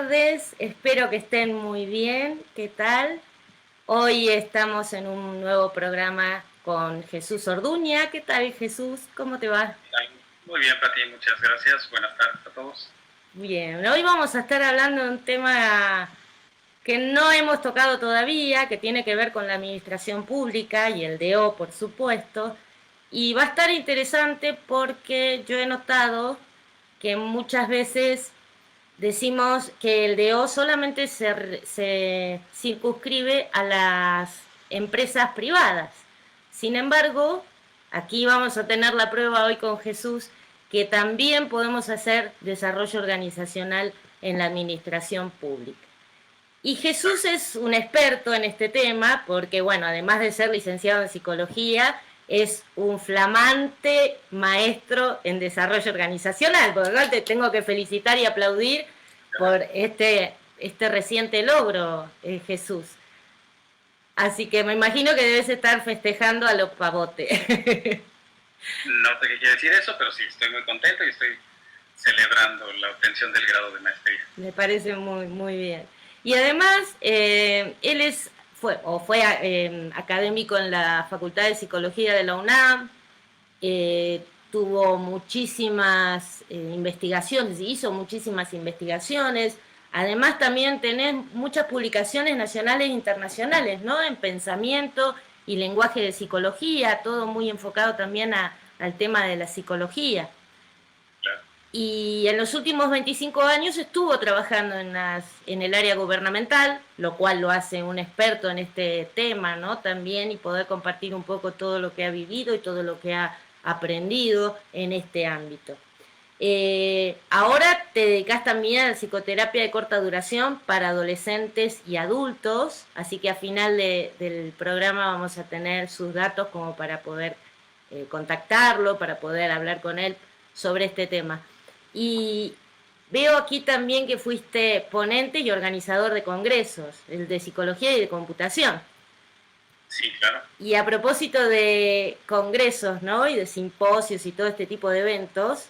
tardes, espero que estén muy bien. ¿Qué tal? Hoy estamos en un nuevo programa con Jesús Orduña. ¿Qué tal, Jesús? ¿Cómo te va? Muy bien, Pati, muchas gracias. Buenas tardes a todos. Bien, hoy vamos a estar hablando de un tema que no hemos tocado todavía, que tiene que ver con la administración pública y el DO, por supuesto. Y va a estar interesante porque yo he notado que muchas veces decimos que el DO solamente se circunscribe a las empresas privadas. Sin embargo, aquí vamos a tener la prueba hoy con Jesús que también podemos hacer desarrollo organizacional en la administración pública. Y Jesús es un experto en este tema porque, bueno, además de ser licenciado en psicología, es un flamante maestro en desarrollo organizacional, por lo cual te tengo que felicitar y aplaudir por este reciente logro, Jesús. Así que me imagino que debes estar festejando a los pavotes. No sé qué quiere decir eso, pero sí, estoy muy contento y estoy celebrando la obtención del grado de maestría. Me parece muy, muy bien. Y además, él fue académico en la Facultad de Psicología de la UNAM, tuvo muchísimas investigaciones, hizo muchísimas investigaciones. Además también tenés muchas publicaciones nacionales e internacionales, ¿no? En pensamiento y lenguaje de psicología, todo muy enfocado también al tema de la psicología. Claro. Y en los últimos 25 años estuvo trabajando en el área gubernamental, lo cual lo hace un experto en este tema, ¿no? También, y poder compartir un poco todo lo que ha vivido y todo lo que ha aprendido en este ámbito. Ahora te dedicas también a la psicoterapia de corta duración para adolescentes y adultos, así que al final del programa vamos a tener sus datos como para poder contactarlo, para poder hablar con él sobre este tema. Y veo aquí también que fuiste ponente y organizador de congresos, el de psicología y de computación. Sí, claro. Y a propósito de congresos, ¿no? Y de simposios y todo este tipo de eventos,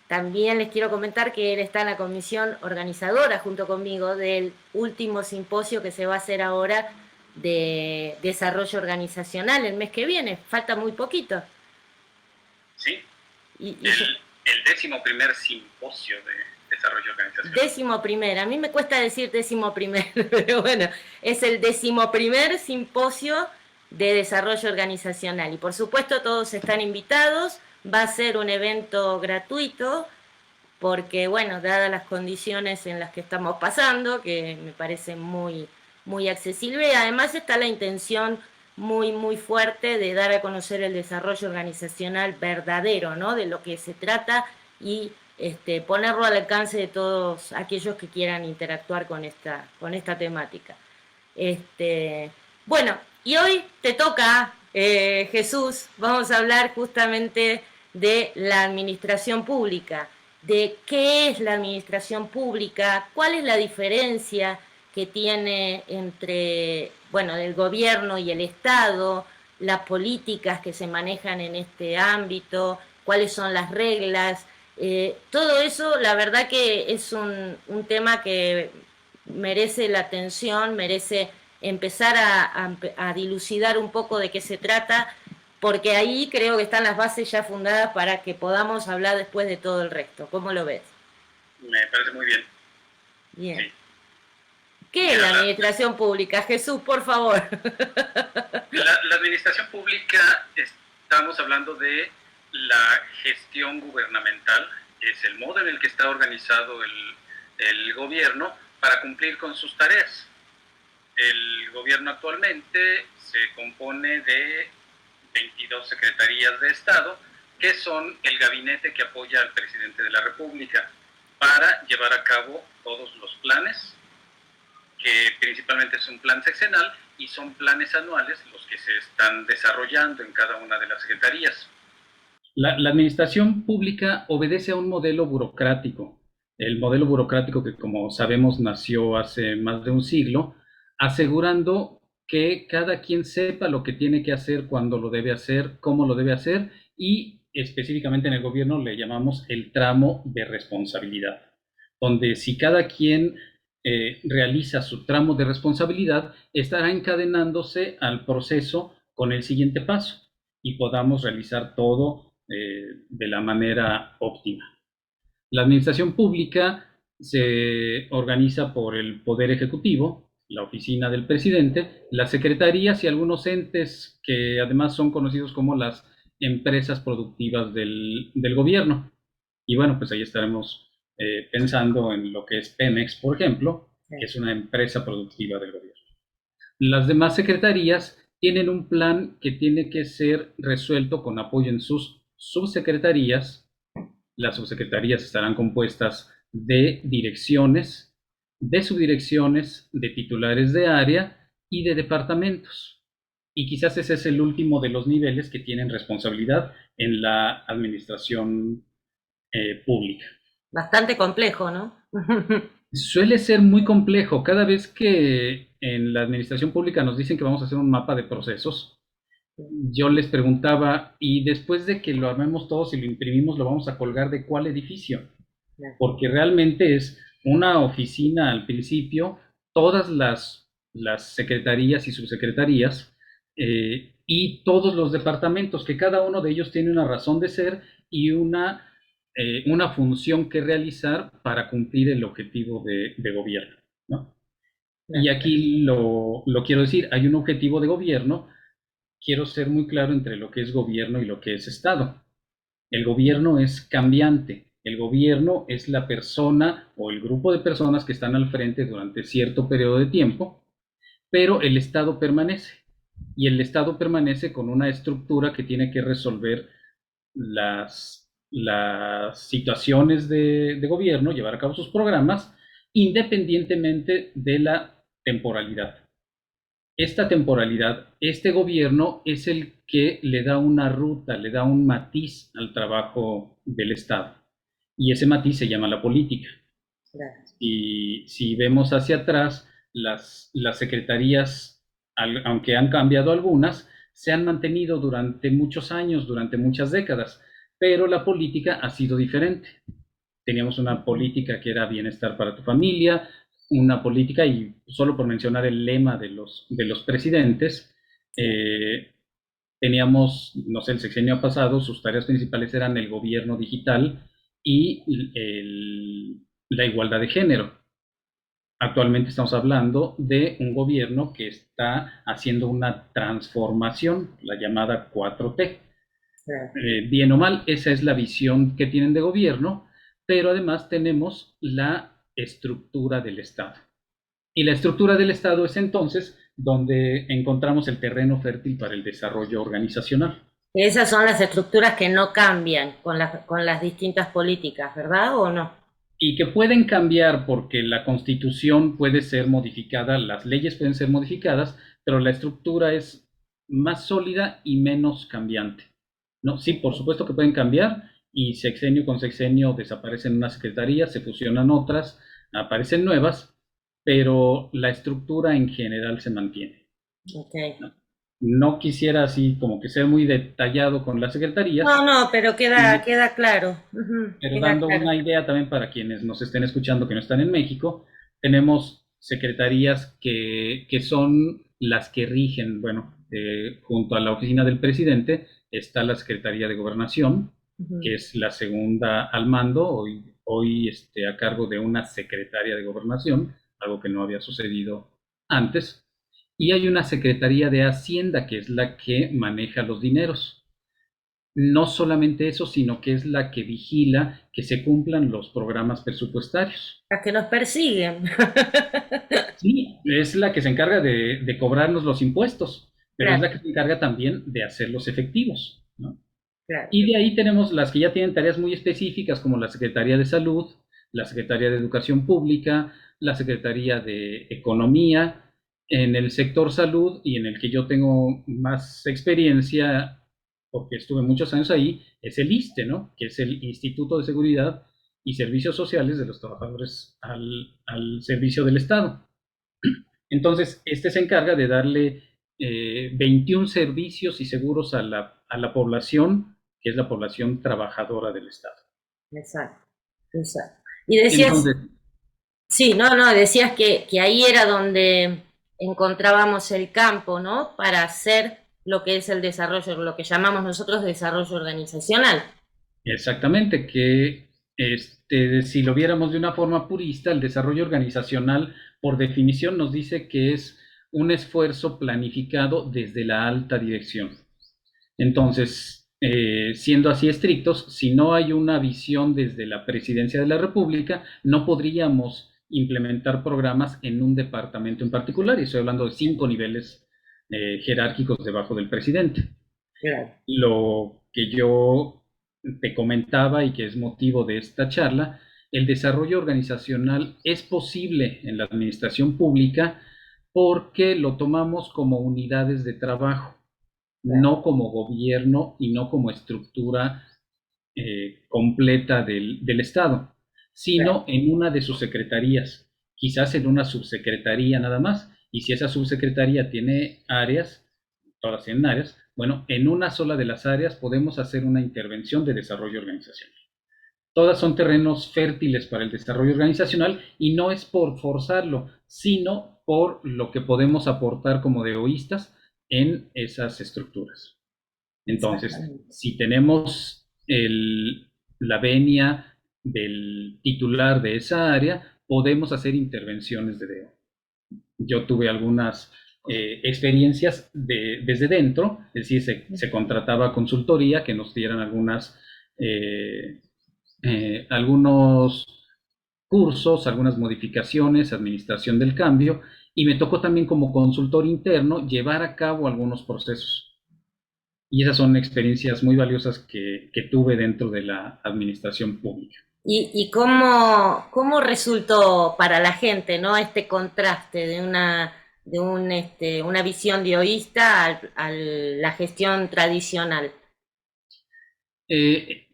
también les quiero comentar que él está en la comisión organizadora junto conmigo del último simposio que se va a hacer ahora de desarrollo organizacional el mes que viene. Falta muy poquito. Sí, Y el 11º simposio de desarrollo organizacional. 11º, a mí me cuesta decir 11º, pero bueno, es el 11º simposio de desarrollo organizacional. Y por supuesto todos están invitados, va a ser un evento gratuito, porque bueno, dadas las condiciones en las que estamos pasando, que me parece muy, muy accesible, además está la intención muy, muy fuerte de dar a conocer el desarrollo organizacional verdadero, ¿no? De lo que se trata y ponerlo al alcance de todos aquellos que quieran interactuar con esta temática. Bueno, y hoy te toca, Jesús, vamos a hablar justamente de la administración pública, de qué es la administración pública, cuál es la diferencia que tiene entre, bueno, el gobierno y el Estado, las políticas que se manejan en este ámbito, cuáles son las reglas. Todo eso, la verdad que es un tema que merece la atención, merece empezar a dilucidar un poco de qué se trata, porque ahí creo que están las bases ya fundadas para que podamos hablar después de todo el resto. ¿Cómo lo ves? Me parece muy bien. Bien. Sí. ¿Qué es Mira, la administración pública? Jesús, por favor. la administración pública, estamos hablando de la gestión gubernamental, es el modo en el que está organizado el gobierno para cumplir con sus tareas. El gobierno actualmente se compone de 22 secretarías de Estado, que son el gabinete que apoya al presidente de la República para llevar a cabo todos los planes, que principalmente es un plan sexenal y son planes anuales los que se están desarrollando en cada una de las secretarías. La administración pública obedece a un modelo burocrático. El modelo burocrático que, como sabemos, nació hace más de un siglo, asegurando que cada quien sepa lo que tiene que hacer, cuándo lo debe hacer, cómo lo debe hacer, y específicamente en el gobierno le llamamos el tramo de responsabilidad, donde si cada quien realiza su tramo de responsabilidad, estará encadenándose al proceso con el siguiente paso y podamos realizar todo de la manera óptima. La administración pública se organiza por el Poder Ejecutivo, la oficina del presidente, las secretarías y algunos entes que además son conocidos como las empresas productivas del gobierno. Y bueno, pues ahí estaremos pensando en lo que es Pemex, por ejemplo, que es una empresa productiva del gobierno. Las demás secretarías tienen un plan que tiene que ser resuelto con apoyo en sus subsecretarías. Las subsecretarías estarán compuestas de direcciones, de subdirecciones, de titulares de área y de departamentos. Y quizás ese es el último de los niveles que tienen responsabilidad en la administración pública. Bastante complejo, ¿no? Suele ser muy complejo. Cada vez que en la administración pública nos dicen que vamos a hacer un mapa de procesos, yo les preguntaba, y después de que lo armemos todos y lo imprimimos, ¿lo vamos a colgar de cuál edificio? Porque realmente es una oficina al principio, todas las secretarías y subsecretarías, y todos los departamentos, que cada uno de ellos tiene una razón de ser y una función que realizar para cumplir el objetivo de gobierno, ¿no? Y aquí lo quiero decir, hay un objetivo de gobierno. Quiero ser muy claro entre lo que es gobierno y lo que es Estado. El gobierno es cambiante. El gobierno es la persona o el grupo de personas que están al frente durante cierto periodo de tiempo, pero el Estado permanece. Y el Estado permanece con una estructura que tiene que resolver las situaciones de gobierno, llevar a cabo sus programas, independientemente de la temporalidad. Esta temporalidad, este gobierno es el que le da una ruta, le da un matiz al trabajo del Estado. Y ese matiz se llama la política. Y si vemos hacia atrás, las secretarías, aunque han cambiado algunas, se han mantenido durante muchos años, durante muchas décadas, pero la política ha sido diferente. Teníamos una política que era bienestar para tu familia, una política, y solo por mencionar el lema de los presidentes, teníamos, no sé, el sexenio pasado, sus tareas principales eran el gobierno digital y la igualdad de género. Actualmente estamos hablando de un gobierno que está haciendo una transformación, la llamada 4T. Bien o mal, esa es la visión que tienen de gobierno, pero además tenemos la estructura del Estado. Y la estructura del Estado es entonces donde encontramos el terreno fértil para el desarrollo organizacional. Esas son las estructuras que no cambian con las distintas políticas, ¿verdad o no? Y que pueden cambiar porque la Constitución puede ser modificada, las leyes pueden ser modificadas, pero la estructura es más sólida y menos cambiante. No, sí, por supuesto que pueden cambiar y sexenio con sexenio desaparecen unas secretarías, se fusionan otras, aparecen nuevas, pero la estructura en general se mantiene. Okay. No quisiera así como que ser muy detallado con las secretarías. No, pero queda claro. Pero dando una idea también para quienes nos estén escuchando que no están en México, tenemos secretarías que son las que rigen, bueno, junto a la oficina del presidente está la Secretaría de Gobernación, que es la segunda al mando, hoy a cargo de una secretaria de Gobernación, algo que no había sucedido antes, y hay una Secretaría de Hacienda, que es la que maneja los dineros. No solamente eso, sino que es la que vigila que se cumplan los programas presupuestarios. Las que nos persiguen. Sí, es la que se encarga de cobrarnos los impuestos, pero claro, es la que se encarga también de hacerlos efectivos, ¿no? Claro. Y de ahí tenemos las que ya tienen tareas muy específicas, como la Secretaría de Salud, la Secretaría de Educación Pública, la Secretaría de Economía. En el sector salud, y en el que yo tengo más experiencia, porque estuve muchos años ahí, es el ISSSTE, ¿no? Que es el Instituto de Seguridad y Servicios Sociales de los Trabajadores al servicio del Estado. Entonces, este se encarga de darle 21 servicios y seguros a la población, que es la población trabajadora del Estado. Exacto. Y decías... Entonces, Sí, no, decías que ahí era donde encontrábamos el campo, ¿no? Para hacer lo que es el desarrollo, lo que llamamos nosotros desarrollo organizacional. Exactamente, que si lo viéramos de una forma purista, el desarrollo organizacional, por definición, nos dice que es un esfuerzo planificado desde la alta dirección. Entonces, siendo así estrictos, si no hay una visión desde la Presidencia de la República, no podríamos implementar programas en un departamento en particular, y estoy hablando de 5 niveles jerárquicos debajo del presidente. Claro. Lo que yo te comentaba y que es motivo de esta charla, el desarrollo organizacional es posible en la administración pública porque lo tomamos como unidades de trabajo, no como gobierno y no como estructura completa del Estado, sino en una de sus secretarías, quizás en una subsecretaría nada más, y si esa subsecretaría tiene áreas, todas tienen áreas, bueno, en una sola de las áreas podemos hacer una intervención de desarrollo organizacional. Todas son terrenos fértiles para el desarrollo organizacional y no es por forzarlo, sino por lo que podemos aportar como de egoístas en esas estructuras. Entonces, si tenemos la venia del titular de esa área, podemos hacer intervenciones de DEO. Yo tuve algunas experiencias desde dentro, es decir, se contrataba consultoría que nos dieran algunos cursos, algunas modificaciones, administración del cambio, y me tocó también como consultor interno llevar a cabo algunos procesos. Y esas son experiencias muy valiosas que tuve dentro de la administración pública. ¿Y cómo resultó para la gente, ¿no? Este contraste de una visión dioísta a la gestión tradicional.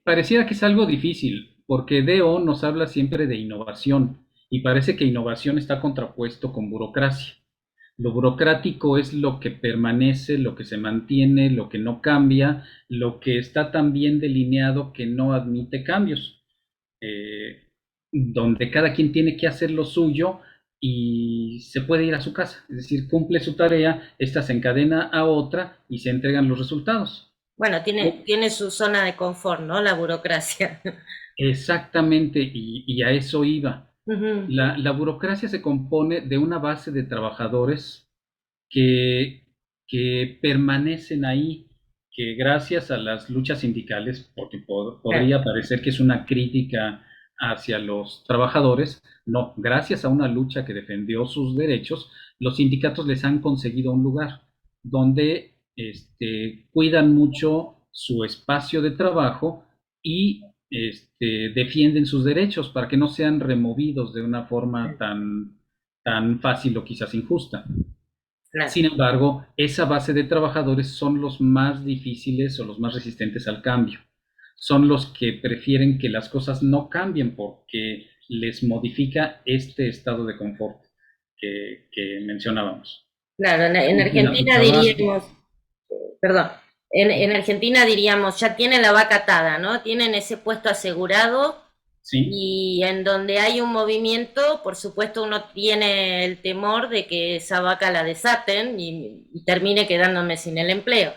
Pareciera que es algo difícil, porque DO nos habla siempre de innovación y parece que innovación está contrapuesto con burocracia. Lo burocrático es lo que permanece, lo que se mantiene, lo que no cambia, lo que está tan bien delineado que no admite cambios, donde cada quien tiene que hacer lo suyo y se puede ir a su casa. Es decir, cumple su tarea, esta se encadena a otra y se entregan los resultados. Bueno, tiene su zona de confort, ¿no? La burocracia. Exactamente, y a eso iba. Ujú. La burocracia se compone de una base de trabajadores que, que permanecen ahí, que gracias a las luchas sindicales, porque Claro. podría parecer que es una crítica hacia los trabajadores, no, gracias a una lucha que defendió sus derechos, los sindicatos les han conseguido un lugar donde cuidan mucho su espacio de trabajo y defienden sus derechos para que no sean removidos de una forma tan fácil o quizás injusta. Claro. Sin embargo, esa base de trabajadores son los más difíciles o los más resistentes al cambio. Son los que prefieren que las cosas no cambien porque les modifica este estado de confort que mencionábamos. Claro, en Cumplen a su Argentina trabajo, diríamos, perdón, en Argentina diríamos, ya tienen la vaca atada, ¿no? Tienen ese puesto asegurado ¿sí? y en donde hay un movimiento, por supuesto uno tiene el temor de que esa vaca la desaten y termine quedándome sin el empleo.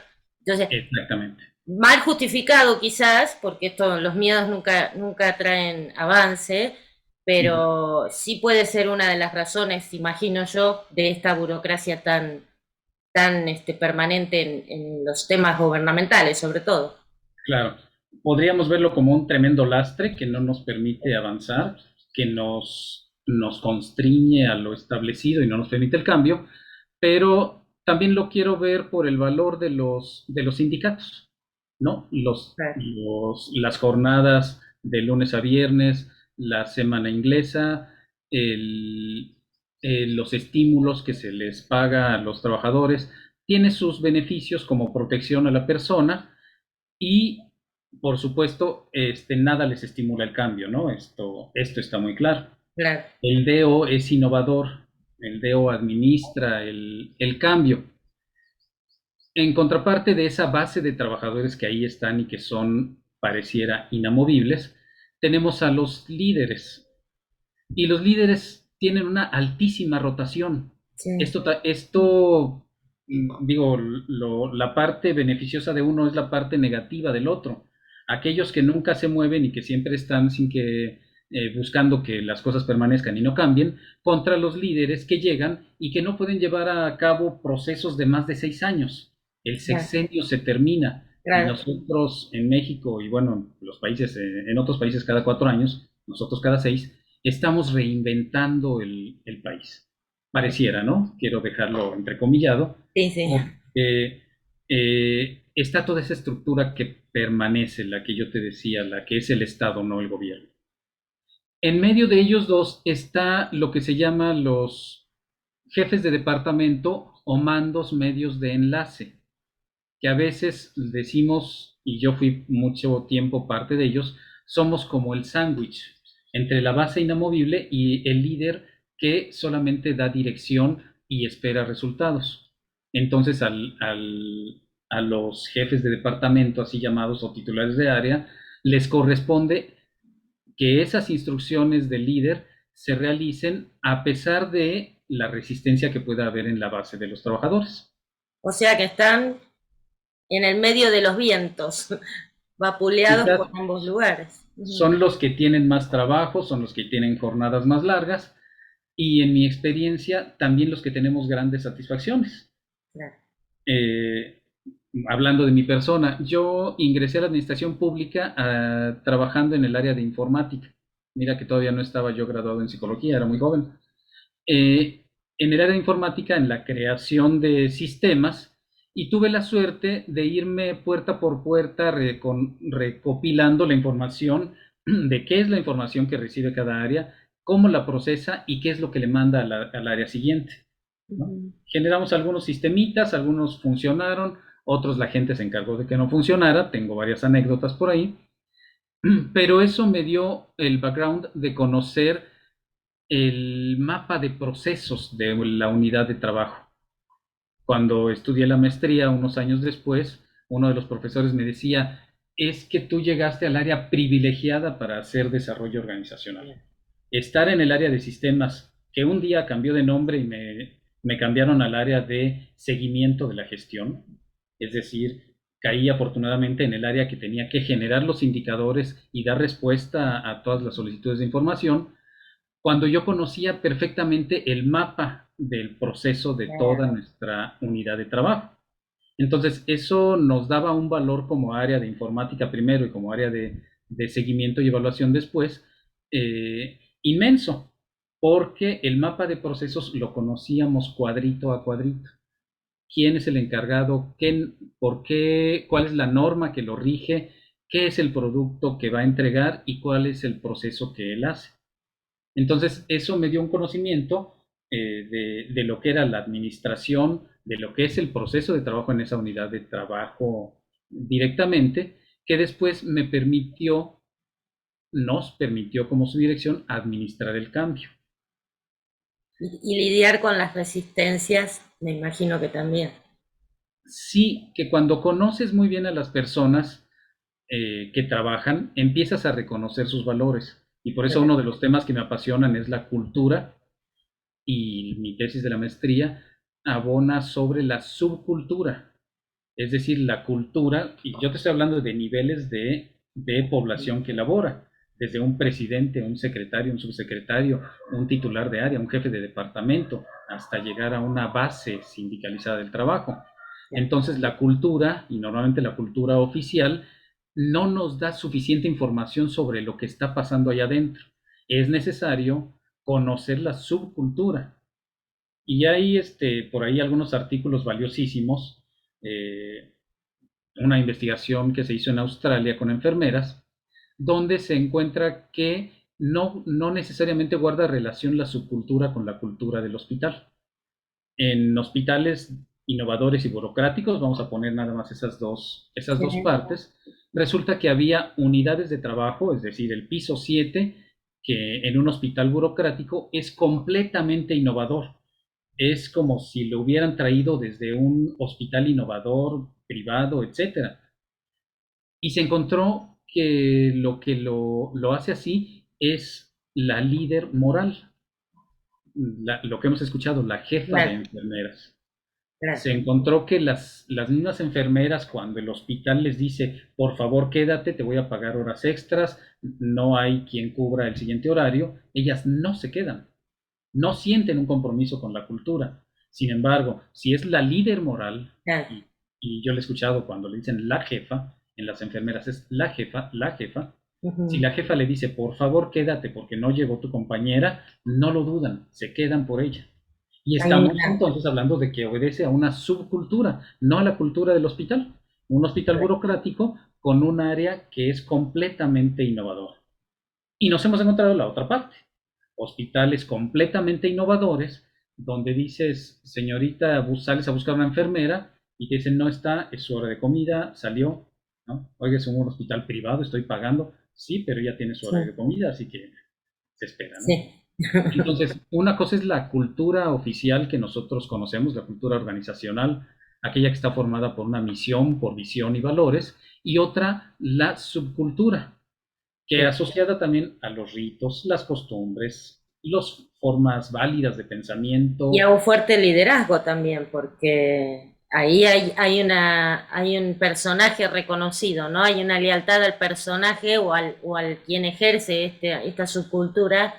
Entonces, Exactamente. mal justificado quizás, porque los miedos nunca traen avance, Ujú. pero sí puede ser una de las razones, imagino yo, de esta burocracia tan permanente en los temas gubernamentales, sobre todo. Claro, podríamos verlo como un tremendo lastre que no nos permite avanzar, que nos constriñe a lo establecido y no nos permite el cambio, pero también lo quiero ver por el valor de los sindicatos, ¿no? Las jornadas de lunes a viernes, la semana inglesa, los estímulos que se les paga a los trabajadores, tiene sus beneficios como protección a la persona y, por supuesto, nada les estimula el cambio, ¿no? Esto está muy claro. Claro. El DEO es innovador, el DEO administra el cambio. En contraparte de esa base de trabajadores que ahí están y que son, pareciera, inamovibles, tenemos a los líderes. Y los líderes tienen una altísima rotación. Sí, Digo, la parte beneficiosa de uno es la parte negativa del otro. Aquellos que nunca se mueven y que siempre están buscando que las cosas permanezcan y no cambien, contra los líderes que llegan y que no pueden llevar a cabo procesos de más de 6 años. El claro, sexenio se termina y claro. nosotros en México y bueno, los países, en otros países cada 4 años, nosotros cada 6, estamos reinventando el país. Pareciera, ¿no? Quiero dejarlo entrecomillado, Sí, sí. porque está toda esa estructura que permanece, la que yo te decía, la que es el Estado, no el gobierno. En medio de ellos dos está lo que se llama los jefes de departamento o mandos medios de enlace, que a veces decimos, y yo fui mucho tiempo parte de ellos, somos como el sándwich entre la base inamovible y el líder que solamente da dirección y espera resultados. Entonces a los jefes de departamento, así llamados, o titulares de área, les corresponde que esas instrucciones del líder se realicen a pesar de la resistencia que pueda haber en la base de los trabajadores. O sea que están en el medio de los vientos, vapuleados Quizás por ambos lugares. Ujú. son los que tienen más trabajo, son los que tienen jornadas más largas y en mi experiencia también los que tenemos grandes satisfacciones. Claro. Eh, Hablando de mi persona, yo ingresé a la administración pública trabajando en el área de informática. Mira que todavía no estaba yo graduado en psicología, era muy joven. En el área de informática, en la creación de sistemas, y tuve la suerte de irme puerta por puerta recopilando la información de qué es la información que recibe cada área, cómo la procesa y qué es lo que le manda al área siguiente, ¿no? Ujú. Generamos algunos sistemitas, algunos funcionaron, otros la gente se encargó de que no funcionara, tengo varias anécdotas por ahí, pero eso me dio el background de conocer el mapa de procesos de la unidad de trabajo. Cuando estudié la maestría, unos años después, uno de los profesores me decía, es que tú llegaste al área privilegiada para hacer desarrollo organizacional. Estar en el área de sistemas, que un día cambió de nombre y me cambiaron al área de seguimiento de la gestión, es decir, caí afortunadamente en el área que tenía que generar los indicadores y dar respuesta a todas las solicitudes de información, cuando yo conocía perfectamente el mapa del proceso de toda Claro. nuestra unidad de trabajo. Entonces, eso nos daba un valor como área de informática primero y como área de seguimiento y evaluación después, inmenso, porque el mapa de procesos lo conocíamos cuadrito a cuadrito. ¿Quién es el encargado? ¿Por qué? ¿Cuál es la norma que lo rige? ¿Qué es el producto que va a entregar? ¿Y cuál es el proceso que él hace? Entonces, eso me dio un conocimiento de lo que era la administración, de lo que es el proceso de trabajo en esa unidad de trabajo directamente, que después nos permitió como su dirección administrar el cambio. Y lidiar con las resistencias, me imagino que también. Sí, que cuando conoces muy bien a las personas que trabajan, empiezas a reconocer sus valores. Y por eso Claro. uno de los temas que me apasionan es la cultura y mi tesis de la maestría abona sobre la subcultura, es decir, la cultura, y yo te estoy hablando de niveles de población que labora, desde un presidente, un secretario, un subsecretario, un titular de área, un jefe de departamento, hasta llegar a una base sindicalizada del trabajo. Claro. Entonces, la cultura, y normalmente la cultura oficial, no nos da suficiente información sobre lo que está pasando allá adentro. Es necesario conocer la subcultura. Y hay por ahí algunos artículos valiosísimos, eh, una investigación que se hizo en Australia con enfermeras, donde se encuentra que no necesariamente guarda relación la subcultura con la cultura del hospital. En hospitales innovadores y burocráticos, vamos a poner nada más esas dos Sí. partes, resulta que había unidades de trabajo, es decir, el piso 7, que en un hospital burocrático es completamente innovador. Es como si lo hubieran traído desde un hospital innovador, privado, etcétera. Y se encontró que lo hace así es la líder moral. lo que hemos escuchado, la jefa de Claro, enfermeras. claro. Se encontró que las mismas enfermeras, cuando el hospital les dice, por favor quédate, te voy a pagar horas extras, no hay quien cubra el siguiente horario, ellas no se quedan, no sienten un compromiso con la cultura. Sin embargo, si es la líder moral, Claro. y yo le he escuchado cuando le dicen la jefa, en las enfermeras es la jefa, si Ujú. la jefa le dice, por favor quédate porque no llegó tu compañera, no lo dudan, se quedan por ella. Y Hay estamos una, entonces hablando de que obedece a una subcultura, no a la cultura del hospital. Un hospital burocrático con un área que es completamente innovadora. Y nos hemos encontrado la otra parte, hospitales completamente innovadores, donde dices, señorita, sales a buscar una enfermera y te dicen, no está, es su hora de comida, salió, ¿no? Oiga, es un hospital privado, estoy pagando, sí, pero ya tiene su hora sí, de comida, así que se espera, ¿no? sí. Entonces, una cosa es la cultura oficial que nosotros conocemos, la cultura organizacional, aquella que está formada por una misión, por visión y valores, y otra, la subcultura, que Sí. asociada también a los ritos, las costumbres, las formas válidas de Y a pensamiento. un fuerte liderazgo también, porque ahí hay un personaje reconocido, ¿no? Hay una lealtad al personaje o al quien ejerce esta subcultura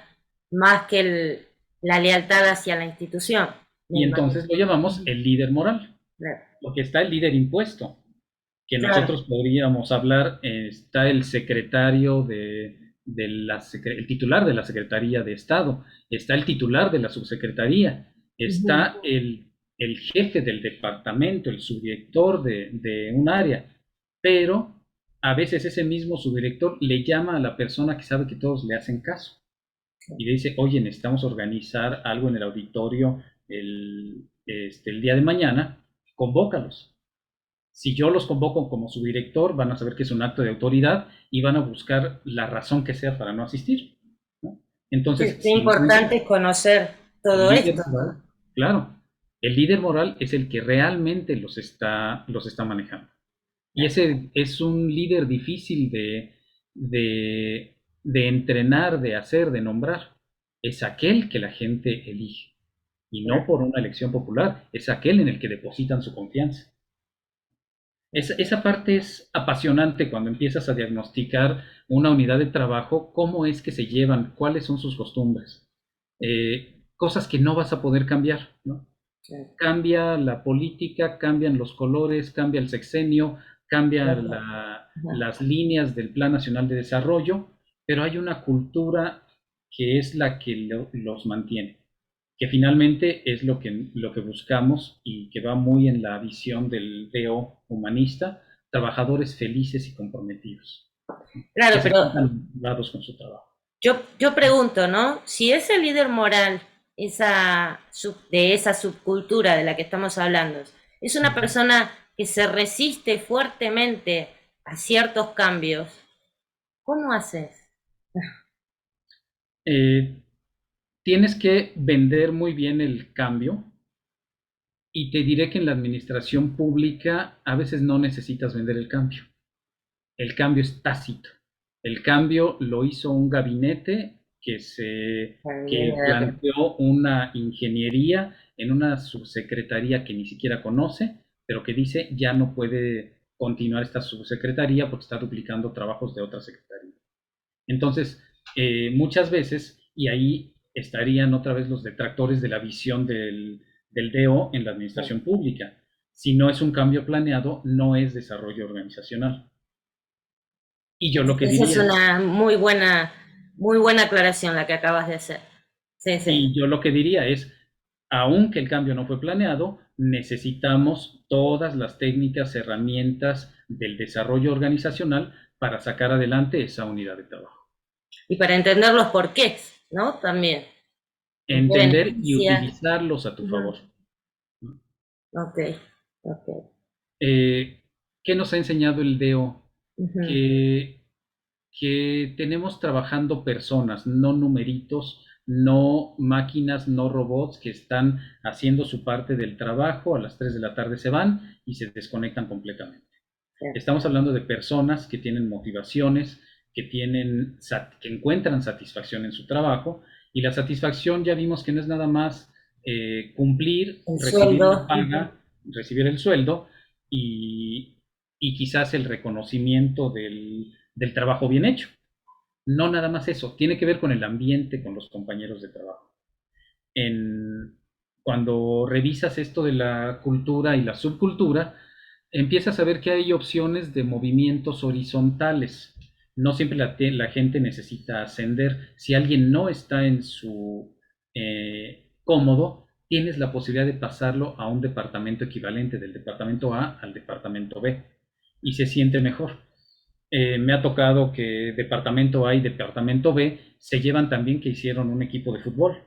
más que la lealtad hacia la institución, me Y imagino. entonces lo llamamos Ujú. el líder moral, Claro, porque está el líder impuesto, que claro. nosotros podríamos hablar, está el secretario el titular de la Secretaría de Estado, está el titular de la subsecretaría, Ujú. está el jefe del departamento, el subdirector de un área, pero a veces ese mismo subdirector le llama a la persona que sabe que todos le hacen caso y le dice, oye, necesitamos organizar algo en el auditorio el día de mañana, convócalos. Si yo los convoco como su director, van a saber que es un acto de autoridad y van a buscar la razón que sea para no asistir, ¿no? Sí, Entonces, qué si importante es conocer el todo líder esto, moral, ¿no? claro, el líder moral es el que realmente los está manejando. Y Claro. ese es un líder difícil de entrenar, de hacer, de nombrar. Es aquel que la gente elige. Y no Claro. por una elección popular, es aquel en el que depositan su confianza. Esa parte es apasionante cuando empiezas a diagnosticar una unidad de trabajo, cómo es que se llevan, cuáles son sus costumbres, cosas que no vas a poder cambiar, ¿no? Claro. Cambia la política, cambian los colores, cambia el sexenio, cambian Claro. Ajá. las líneas del Plan Nacional de Desarrollo, pero hay una cultura que es la que los mantiene, que finalmente es lo que buscamos y que va muy en la visión del DO humanista, trabajadores felices y comprometidos, Claro, que se pero sientan motivados con su trabajo. yo pregunto, ¿no? Si ese líder moral, de esa subcultura de la que estamos hablando, es una persona que se resiste fuertemente a ciertos cambios, ¿cómo haces? Eh, Tienes que vender muy bien el cambio. Y te diré que en la administración pública a veces no necesitas vender el cambio. El cambio es tácito. El cambio lo hizo un gabinete que planteó una ingeniería en una subsecretaría que ni siquiera conoce, pero que dice ya no puede continuar esta subsecretaría porque está duplicando trabajos de otra secretaría. Entonces, muchas veces, y ahí estarían otra vez los detractores de la visión del DO en la administración pública. Si no es un cambio planeado, no es desarrollo organizacional. Y yo lo que Esa es diría es, una muy buena aclaración la que acabas de hacer. Sí, sí. y yo lo que diría es, aunque el cambio no fue planeado, necesitamos todas las técnicas, herramientas del desarrollo organizacional para sacar adelante esa unidad de trabajo. Y para entender los porqués, ¿no? También. ¿En qué Entender y beneficia? utilizarlos a tu Ujú. favor, ¿no? Ok, ok. ¿Qué nos ha enseñado el DEO? Ujú. Que, que tenemos trabajando personas, no numeritos, no máquinas, no robots que están haciendo su parte del trabajo, a las 3 de la tarde se van y se desconectan completamente. Sí. Estamos hablando de personas que tienen motivaciones, que encuentran satisfacción en su trabajo Y la satisfacción ya vimos que no es nada más cumplir, El recibir una sueldo. paga, recibir el sueldo y, y quizás el reconocimiento del trabajo bien hecho. No nada más eso, tiene que ver con el ambiente, con los compañeros de trabajo. En, Cuando revisas esto de la cultura y la subcultura, empiezas a ver que hay opciones de movimientos horizontales. No siempre la gente necesita ascender. Si alguien no está en su cómodo, tienes la posibilidad de pasarlo a un departamento equivalente, del departamento A al departamento B, y se siente mejor. Me ha tocado que departamento A y departamento B se llevan también que hicieron un equipo de fútbol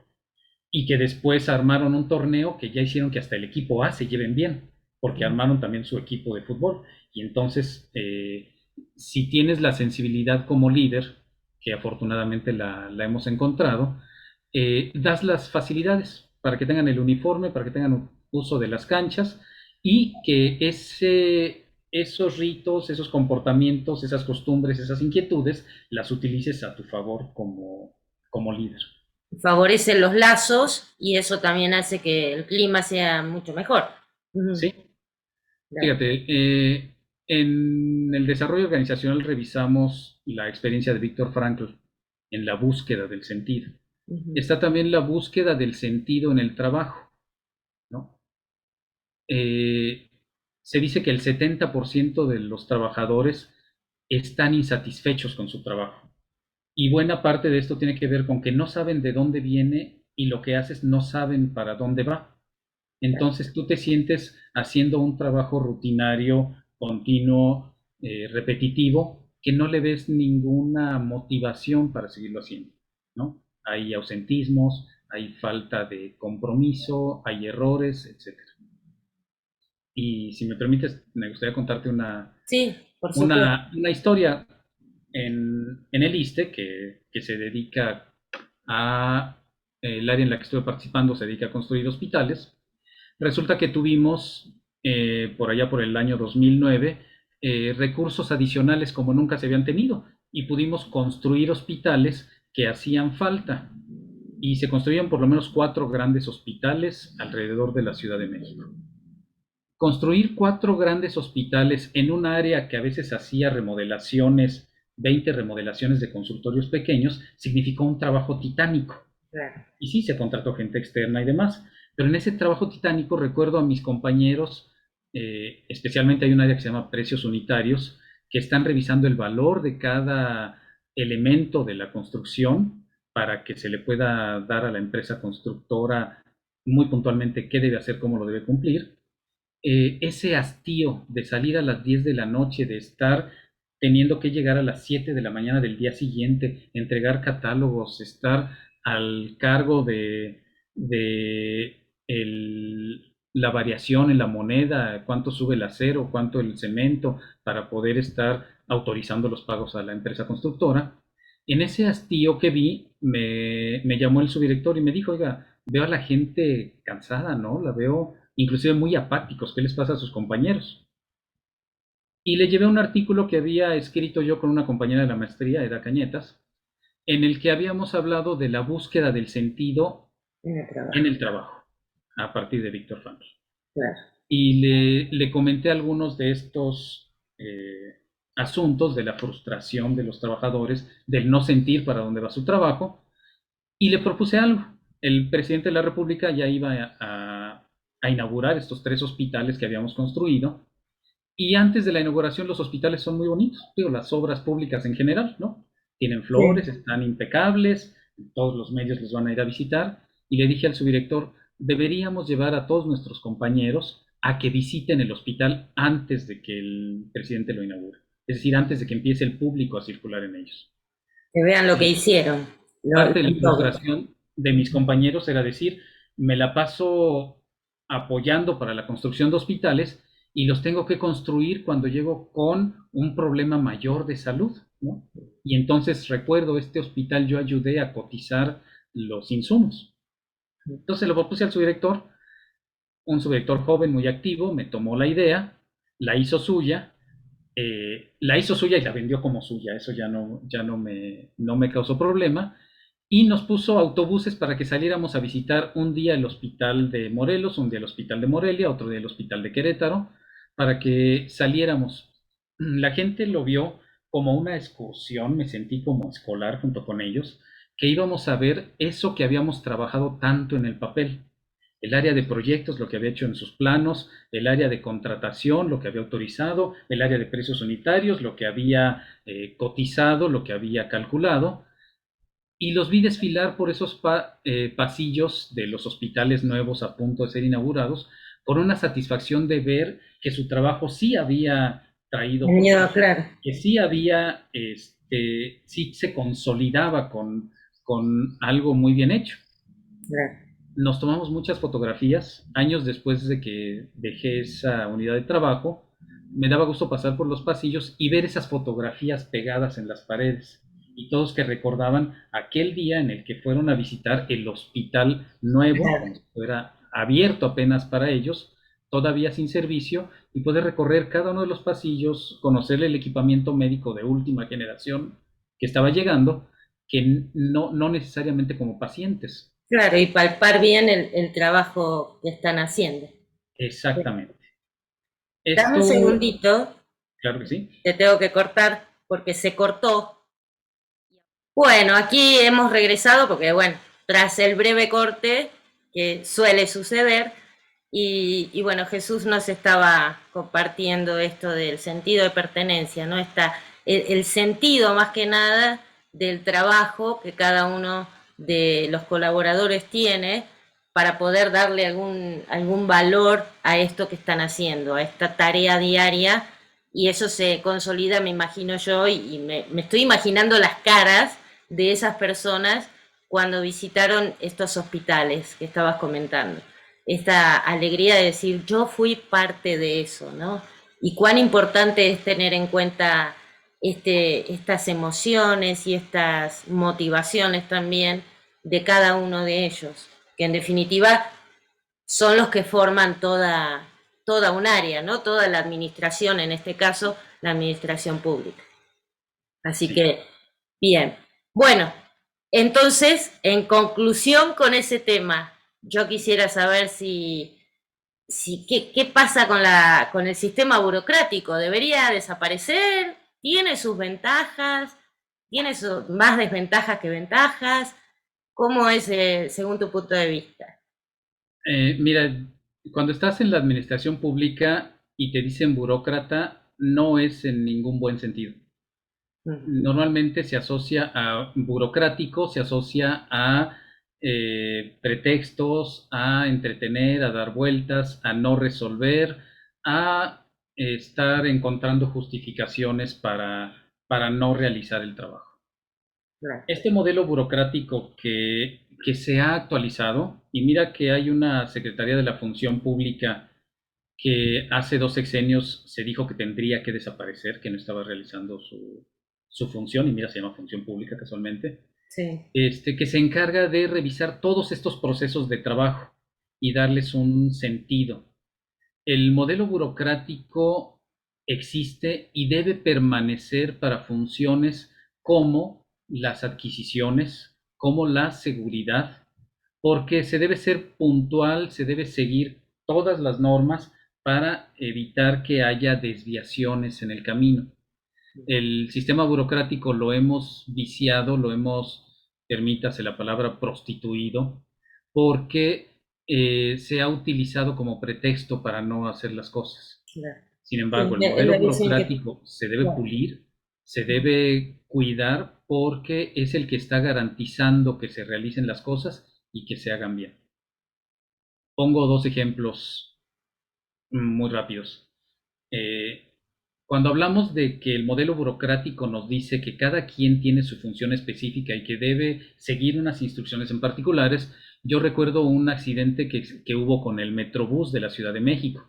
y que después armaron un torneo que ya hicieron que hasta el equipo A se lleven bien, porque armaron también su equipo de fútbol. Y entonces, si tienes la sensibilidad como líder, que afortunadamente la hemos encontrado, das las facilidades para que tengan el uniforme, para que tengan uso de las canchas y que esos ritos, esos comportamientos, esas costumbres, esas inquietudes, las utilices a tu favor como líder. Favorece los lazos y eso también hace que el clima sea mucho mejor. Sí, Claro. fíjate, en el desarrollo organizacional revisamos la experiencia de Viktor Frankl en la búsqueda del sentido. Está también la búsqueda del sentido en el trabajo, ¿no? Eh, Se dice que el 70% de los trabajadores están insatisfechos con su trabajo. Y buena parte de esto tiene que ver con que no saben de dónde viene y lo que haces no saben para dónde va. Entonces tú te sientes haciendo un trabajo rutinario, continuo, repetitivo, que no le ves ninguna motivación para seguirlo haciendo, ¿no? Hay ausentismos, hay falta de compromiso, hay errores, etcétera. Y si me permites, me gustaría contarte Sí, por supuesto. una historia en el ISSSTE que se dedica a, el área en la que estuve participando se dedica a construir hospitales. Resulta que tuvimos por allá por el año 2009 recursos adicionales como nunca se habían tenido y pudimos construir hospitales que hacían falta y se construían por lo menos 4 grandes hospitales alrededor de la Ciudad de México. Construir 4 grandes hospitales en un área que a veces hacía remodelaciones, 20 remodelaciones de consultorios pequeños, significó un trabajo titánico. Claro. Y sí, se contrató gente externa y demás, pero en ese trabajo titánico recuerdo a mis compañeros, especialmente hay un área que se llama precios unitarios, que están revisando el valor de cada elemento de la construcción para que se le pueda dar a la empresa constructora muy puntualmente qué debe hacer, cómo lo debe cumplir. Ese hastío de salir a las 10 de la noche, de estar teniendo que llegar a las 7 de la mañana del día siguiente, entregar catálogos, estar al cargo de la variación en la moneda, cuánto sube el acero, cuánto el cemento, para poder estar autorizando los pagos a la empresa constructora. En ese hastío que vi, me llamó el subdirector y me dijo, oiga, veo a la gente cansada, ¿no? La veo inclusive muy apáticos, ¿qué les pasa a sus compañeros? Y le llevé un artículo que había escrito yo con una compañera de la maestría, Eda Cañetas, en el que habíamos hablado de la búsqueda del sentido En el trabajo. en el trabajo, a partir de Viktor Frankl. Claro. Y le comenté algunos de estos asuntos de la frustración de los trabajadores, del no sentir para dónde va su trabajo, y le propuse algo. El presidente de la República ya iba a inaugurar estos 3 hospitales que habíamos construido, y antes de la inauguración los hospitales son muy bonitos, digo, las obras públicas en general, ¿no? Tienen flores, Sí. están impecables, todos los medios les van a ir a visitar, y le dije al subdirector, deberíamos llevar a todos nuestros compañeros a que visiten el hospital antes de que el presidente lo inaugure, es decir, antes de que empiece el público a circular en ellos. Que vean lo que hicieron. Parte de la Todo. frustración de mis compañeros era decir, me la paso apoyando para la construcción de hospitales y los tengo que construir cuando llego con un problema mayor de salud, ¿no? Y entonces recuerdo, este hospital yo ayudé a cotizar los insumos. Entonces lo propuse al subdirector, un subdirector joven muy activo, me tomó la idea, la hizo suya, y la vendió como suya, eso ya no me causó problema, y nos puso autobuses para que saliéramos a visitar un día el hospital de Morelos, un día el hospital de Morelia, otro día el hospital de Querétaro, para que saliéramos. La gente lo vio como una excursión, me sentí como escolar junto con ellos, que íbamos a ver eso que habíamos trabajado tanto en el papel. El área de proyectos, lo que había hecho en sus planos, el área de contratación, lo que había autorizado, el área de precios unitarios, lo que había cotizado, lo que había calculado, y los vi desfilar por esos pasillos de los hospitales nuevos a punto de ser inaugurados, por una satisfacción de ver que su trabajo sí había traído Venido, frutos, claro, que sí había, sí se consolidaba con algo muy bien hecho. claro. Nos tomamos muchas fotografías. Años después de que dejé esa unidad de trabajo, me daba gusto pasar por los pasillos y ver esas fotografías pegadas en las paredes. Y todos que recordaban aquel día en el que fueron a visitar el hospital nuevo, Claro. como si fuera abierto apenas para ellos, todavía sin servicio, y poder recorrer cada uno de los pasillos, conocer el equipamiento médico de última generación que estaba llegando, que no necesariamente como pacientes. Claro, y palpar bien el trabajo que están haciendo. Exactamente. Dame un Esto, segundito, claro que sí. te tengo que cortar porque se cortó. Bueno, aquí hemos regresado porque, bueno, tras el breve corte que suele suceder, y bueno, Jesús nos estaba compartiendo esto del sentido de pertenencia, ¿no? El sentido más que nada del trabajo que cada uno de los colaboradores tiene para poder darle algún valor a esto que están haciendo, a esta tarea diaria, y eso se consolida, me imagino yo, y me estoy imaginando las caras de esas personas cuando visitaron estos hospitales que estabas comentando. Esta alegría de decir, yo fui parte de eso, ¿no? Y cuán importante es tener en cuenta estas emociones y estas motivaciones también de cada uno de ellos, que en definitiva son los que forman toda un área, ¿no? Toda la administración, en este caso, la administración pública. Así Sí. que, bien. Bueno, entonces, en conclusión con ese tema, yo quisiera saber qué pasa con el sistema burocrático. ¿Debería desaparecer? ¿Tiene sus ventajas? ¿Tiene más desventajas que ventajas? ¿Cómo es, según tu punto de vista? Mira, cuando estás en la administración pública y te dicen burócrata, no es en ningún buen sentido. Mm. Normalmente se asocia a burocrático, se asocia a pretextos, a entretener, a dar vueltas, a no resolver, a estar encontrando justificaciones para no realizar el trabajo. Claro. Este modelo burocrático que se ha actualizado, y mira que hay una Secretaría de la Función Pública que hace 2 sexenios se dijo que tendría que desaparecer, que no estaba realizando su función, y mira, se llama Función Pública casualmente, Sí. que se encarga de revisar todos estos procesos de trabajo y darles un sentido. El modelo burocrático existe y debe permanecer para funciones como las adquisiciones, como la seguridad, porque se debe ser puntual, se debe seguir todas las normas para evitar que haya desviaciones en el camino. El sistema burocrático lo hemos viciado, lo hemos, permítase la palabra, prostituido, porque se ha utilizado como pretexto para no hacer las cosas. Claro. Sin Sí, embargo, el es modelo la visión que... burocrático se debe Bueno, pulir, se debe cuidar porque es el que está garantizando que se realicen las cosas y que se hagan bien. Pongo 2 ejemplos muy rápidos. Eh, Cuando hablamos de que el modelo burocrático nos dice que cada quien tiene su función específica y que debe seguir unas instrucciones en particulares, yo recuerdo un accidente que hubo con el Metrobús de la Ciudad de México.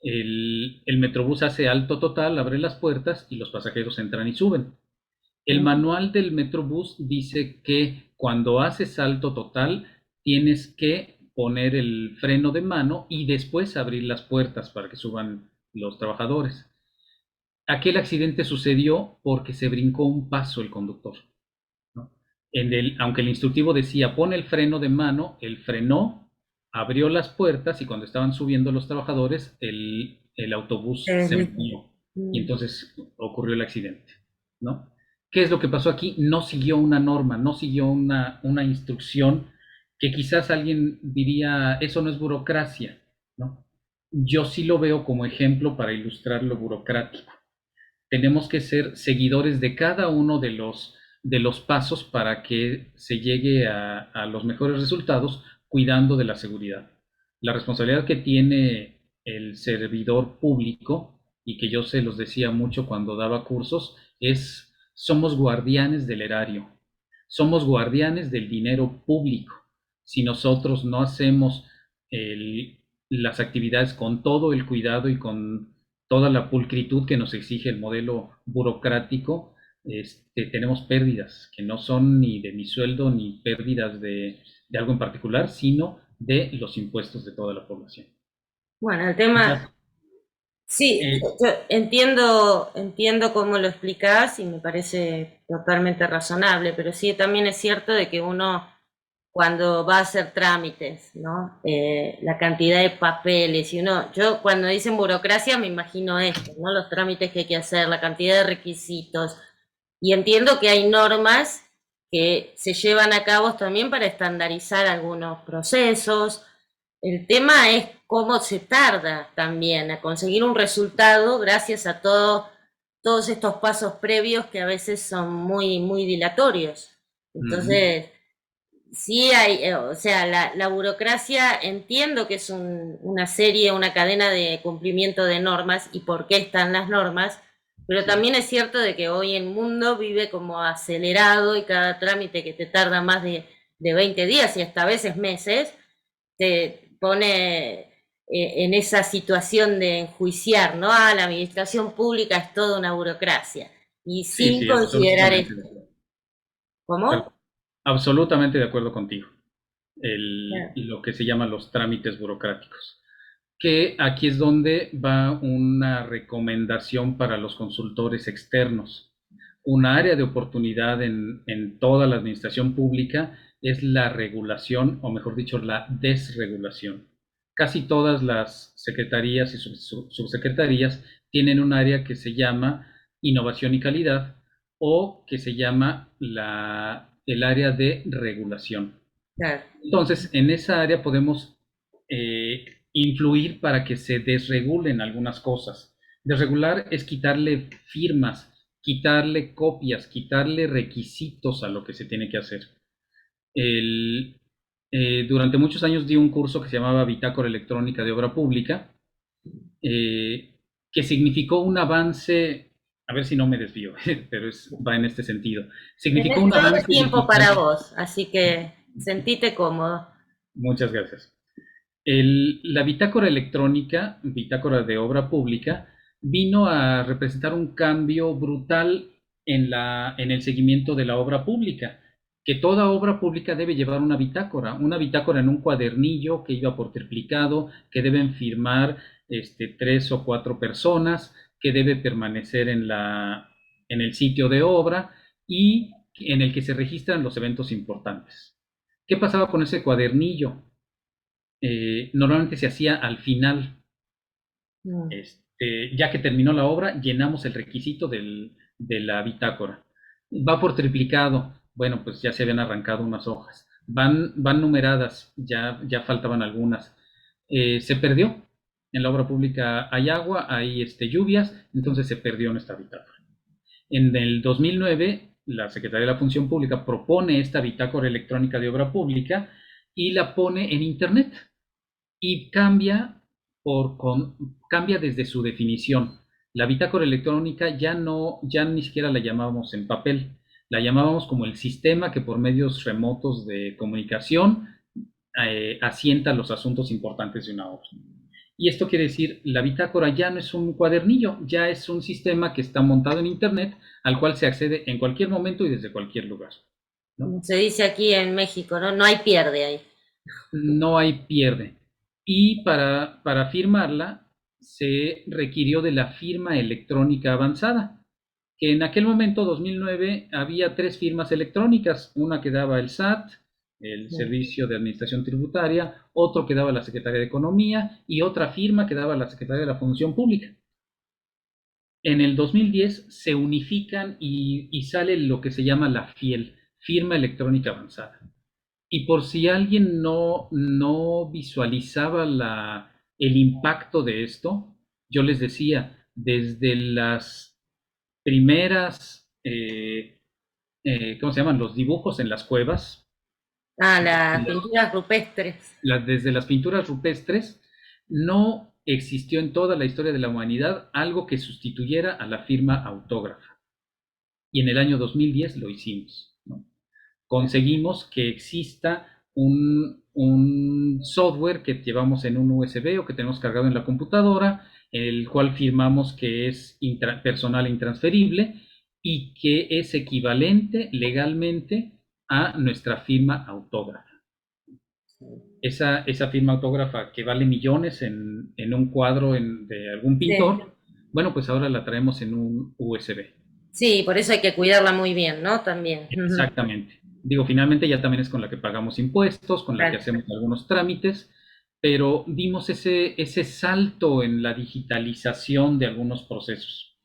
El Metrobús hace alto total, abre las puertas y los pasajeros entran y suben. El manual del Metrobús dice que cuando haces salto total tienes que poner el freno de mano y después abrir las puertas para que suban los trabajadores. Aquel accidente sucedió porque se brincó un paso el conductor, ¿no? Aunque el instructivo decía pone el freno de mano, él frenó, abrió las puertas y cuando estaban subiendo los trabajadores, el autobús se movió y Mm. entonces ocurrió el accidente, ¿no? ¿Qué es lo que pasó aquí? No siguió una norma, no siguió una instrucción que quizás alguien diría, eso no es burocracia, ¿no? Yo sí lo veo como ejemplo para ilustrar lo burocrático. Tenemos que ser seguidores de cada uno de los pasos para que se llegue a los mejores resultados cuidando de la seguridad. La responsabilidad que tiene el servidor público, y que yo se los decía mucho cuando daba cursos, es somos guardianes del erario, somos guardianes del dinero público. Si nosotros no hacemos las actividades con todo el cuidado y con toda la pulcritud que nos exige el modelo burocrático, tenemos pérdidas que no son ni de mi sueldo ni pérdidas de algo en particular, sino de los impuestos de toda la población. Bueno, el Quizás, tema, sí, eh, yo entiendo cómo lo explicás y me parece totalmente razonable, pero sí también es cierto de que uno cuando va a hacer trámites, ¿no? La cantidad de papeles y uno, yo cuando dicen burocracia me imagino esto, ¿no? Los trámites que hay que hacer, la cantidad de requisitos y entiendo que hay normas que se llevan a cabo también para estandarizar algunos procesos. El tema es cómo se tarda también a conseguir un resultado gracias a todos estos pasos previos que a veces son muy dilatorios. ujú, Entonces, sí hay, o sea, la burocracia entiendo que es una serie, una cadena de cumplimiento de normas y por qué están las normas, pero sí, también es cierto de que hoy el mundo vive como acelerado y cada trámite que te tarda más de 20 días y hasta a veces meses, te pone en esa situación de enjuiciar, ¿no? Ah, la administración pública es toda una burocracia. Y sí, sin sí, considerar absolutamente de esto. acuerdo. ¿Cómo? Absolutamente de acuerdo contigo. Claro. Lo que se llaman los trámites burocráticos. Que aquí es donde va una recomendación para los consultores externos. Una área de oportunidad en toda la administración pública es la regulación, o mejor dicho, la desregulación. Casi todas las secretarías y subsecretarías tienen un área que se llama innovación y calidad o que se llama el área de regulación. Claro. Entonces, en esa área podemos influir para que se desregulen algunas cosas. Desregular es quitarle firmas, quitarle copias, quitarle requisitos a lo que se tiene que hacer. El, durante muchos años di un curso que se llamaba Bitácora Electrónica de Obra Pública, que significó un avance, a ver si no me desvío, pero va en este sentido, significó Tenés un todo el avance tiempo digital. para vos, así que sentite cómodo. Muchas gracias. La bitácora electrónica, bitácora de obra pública, vino a representar un cambio brutal en el seguimiento de la obra pública, que toda obra pública debe llevar una bitácora en un cuadernillo que iba por triplicado, que deben firmar tres o cuatro personas, que debe permanecer en el sitio de obra y en el que se registran los eventos importantes. ¿Qué pasaba con ese cuadernillo? Normalmente se hacía al final, Mm. ya que terminó la obra, llenamos el requisito de la bitácora. Va por triplicado, bueno, pues ya se habían arrancado unas hojas. Van numeradas, ya faltaban algunas. Se perdió. En la obra pública hay agua, hay lluvias, entonces se perdió nuestra bitácora. En el 2009, la Secretaría de la Función Pública propone esta bitácora electrónica de obra pública y la pone en Internet y cambia desde su definición. La bitácora electrónica ya ni siquiera la llamábamos en papel, la llamábamos como el sistema que por medios remotos de comunicación asienta los asuntos importantes de una obra. Y esto quiere decir, la bitácora ya no es un cuadernillo, ya es un sistema que está montado en Internet al cual se accede en cualquier momento y desde cualquier lugar, ¿no? Como se dice aquí en México, ¿no? No hay pierde ahí. No hay pierde. Y para firmarla se requirió de la firma electrónica avanzada. que en aquel momento, 2009, había 3 firmas electrónicas, una que daba el SAT, el Servicio de Administración Tributaria, otro que daba la Secretaría de Economía y otra firma que daba la Secretaría de la Función Pública. En el 2010 se unifican y sale lo que se llama la FIEL, Firma Electrónica Avanzada. Y por si alguien no visualizaba el impacto de esto, yo les decía, desde las primeras, ¿cómo se llaman? Los dibujos en las cuevas, Las pinturas rupestres. desde las pinturas rupestres, no existió en toda la historia de la humanidad algo que sustituyera a la firma autógrafa. Y en el año 2010 lo hicimos, ¿no? Conseguimos que exista un software que llevamos en un USB o que tenemos cargado en la computadora, el cual firmamos que es personal e intransferible y que es equivalente legalmente a nuestra firma autógrafa. Esa firma autógrafa que vale millones en un cuadro de algún pintor, sí. Bueno, pues ahora la traemos en un USB. Sí, por eso hay que cuidarla muy bien, ¿no? También. Exactamente. Digo, finalmente ya también es con la que pagamos impuestos, con la que hacemos algunos trámites, pero dimos ese salto en la digitalización de algunos procesos.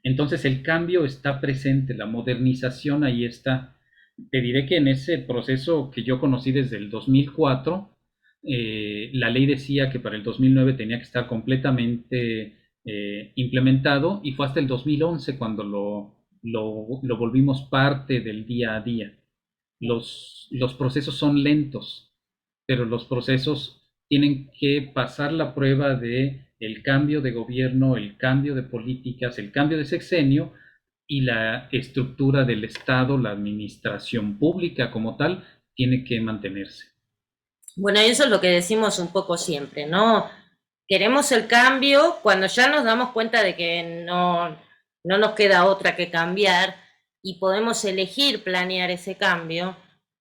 Entonces el cambio está presente, la modernización ahí está. Te diré que en ese proceso que yo conocí desde el 2004, la ley decía que para el 2009 tenía que estar completamente implementado y fue hasta el 2011 cuando lo volvimos parte del día a día. Los procesos son lentos, pero los procesos tienen que pasar la prueba de el cambio de gobierno, el cambio de políticas, el cambio de sexenio y la estructura del Estado, la administración pública como tal, tiene que mantenerse. Bueno, eso es lo que decimos un poco siempre, ¿no? Queremos el cambio cuando ya nos damos cuenta de que no nos queda otra que cambiar y podemos elegir planear ese cambio,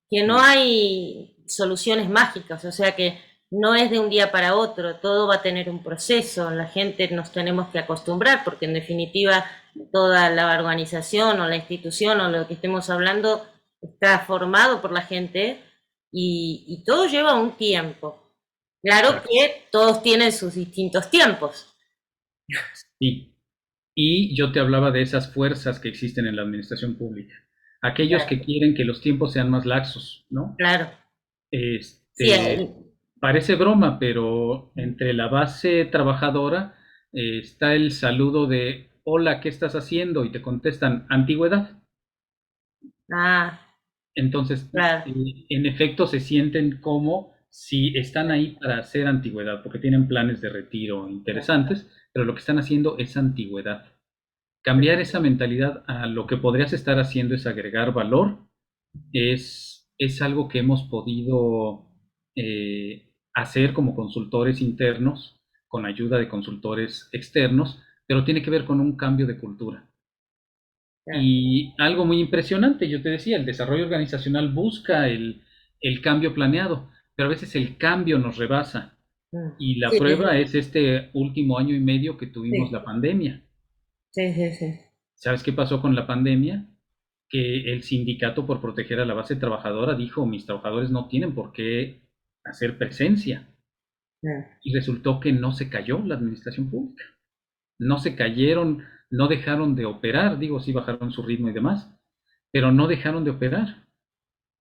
que no hay soluciones mágicas, o sea que no es de un día para otro, todo va a tener un proceso, la gente nos tenemos que acostumbrar, porque en definitiva toda la organización o la institución o lo que estemos hablando está formado por la gente y todo lleva un tiempo. Claro que todos tienen sus distintos tiempos. Sí, y yo te hablaba de esas fuerzas que existen en la administración pública. Aquellos que quieren que los tiempos sean más laxos, ¿no? Claro. Sí, parece broma, pero entre la base trabajadora está el saludo de hola, ¿qué estás haciendo? Y te contestan antigüedad. Entonces, claro. En efecto, se sienten como si están ahí para hacer antigüedad, porque tienen planes de retiro interesantes, pero lo que están haciendo es antigüedad. Cambiar esa mentalidad a lo que podrías estar haciendo es agregar valor, es algo que hemos podido hacer como consultores internos, con ayuda de consultores externos, pero tiene que ver con un cambio de cultura. Y algo muy impresionante, yo te decía, el desarrollo organizacional busca el cambio planeado, pero a veces el cambio nos rebasa. Y la prueba es este último año y medio que tuvimos la pandemia. ¿Sabes qué pasó con la pandemia? Que el sindicato, por proteger a la base trabajadora, dijo, mis trabajadores no tienen por qué hacer presencia. Y resultó que no se cayó la administración pública. No se cayeron, no dejaron de operar, digo, sí bajaron su ritmo y demás, pero no dejaron de operar.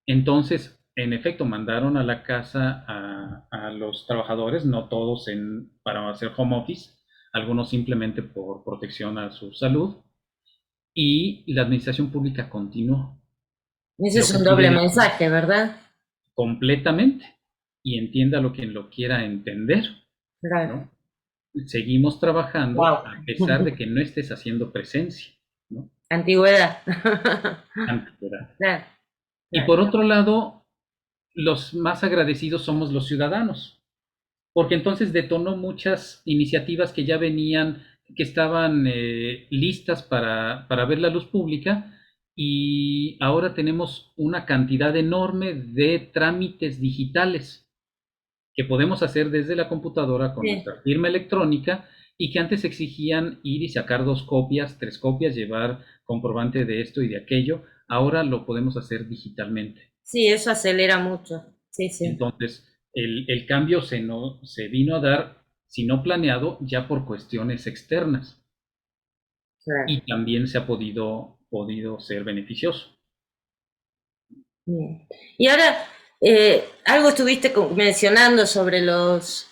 Entonces, en efecto, mandaron a la casa a los trabajadores, no todos para hacer home office, algunos simplemente por protección a su salud, y la administración pública continuó. Ese es un doble mensaje, ¿verdad? Completamente. Y entiéndalo quien lo quiera entender. Claro. ¿No? Seguimos trabajando a pesar de que no estés haciendo presencia, ¿no? Antigüedad. Antigüedad. Claro. Y por otro lado, los más agradecidos somos los ciudadanos, porque entonces detonó muchas iniciativas que ya venían, que estaban listas para ver la luz pública, y ahora tenemos una cantidad enorme de trámites digitales que podemos hacer desde la computadora con nuestra firma electrónica y que antes exigían ir y sacar 2 copias, 3 copias, llevar comprobante de esto y de aquello. Ahora lo podemos hacer digitalmente. Sí, eso acelera mucho. Sí, sí. Entonces, el cambio se vino a dar, si no planeado, ya por cuestiones externas Claro. y también se ha podido ser beneficioso. Bien. Y ahora, algo estuviste mencionando sobre los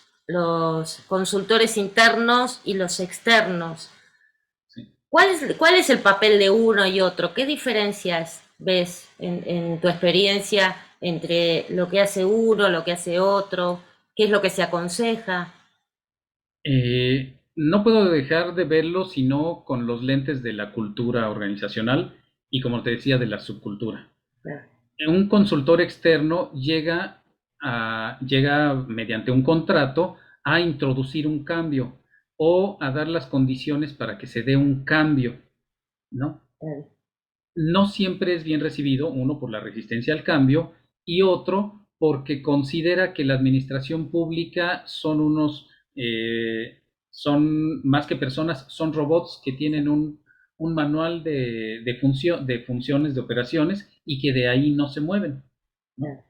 consultores internos y los externos. ¿Sí? ¿Cuál es el papel de uno y otro? ¿Qué diferencias ves en tu experiencia entre lo que hace uno, lo que hace otro? ¿Qué es lo que se aconseja? No puedo dejar de verlo sino con los lentes de la cultura organizacional y, como te decía, de la subcultura. Claro, Un consultor externo llega mediante un contrato a introducir un cambio o a dar las condiciones para que se dé un cambio, ¿no? claro, No siempre es bien recibido, uno por la resistencia al cambio y otro porque considera que la administración pública son más que personas, son robots que tienen un manual de funciones, de operaciones y que de ahí no se mueven, ¿no? claro.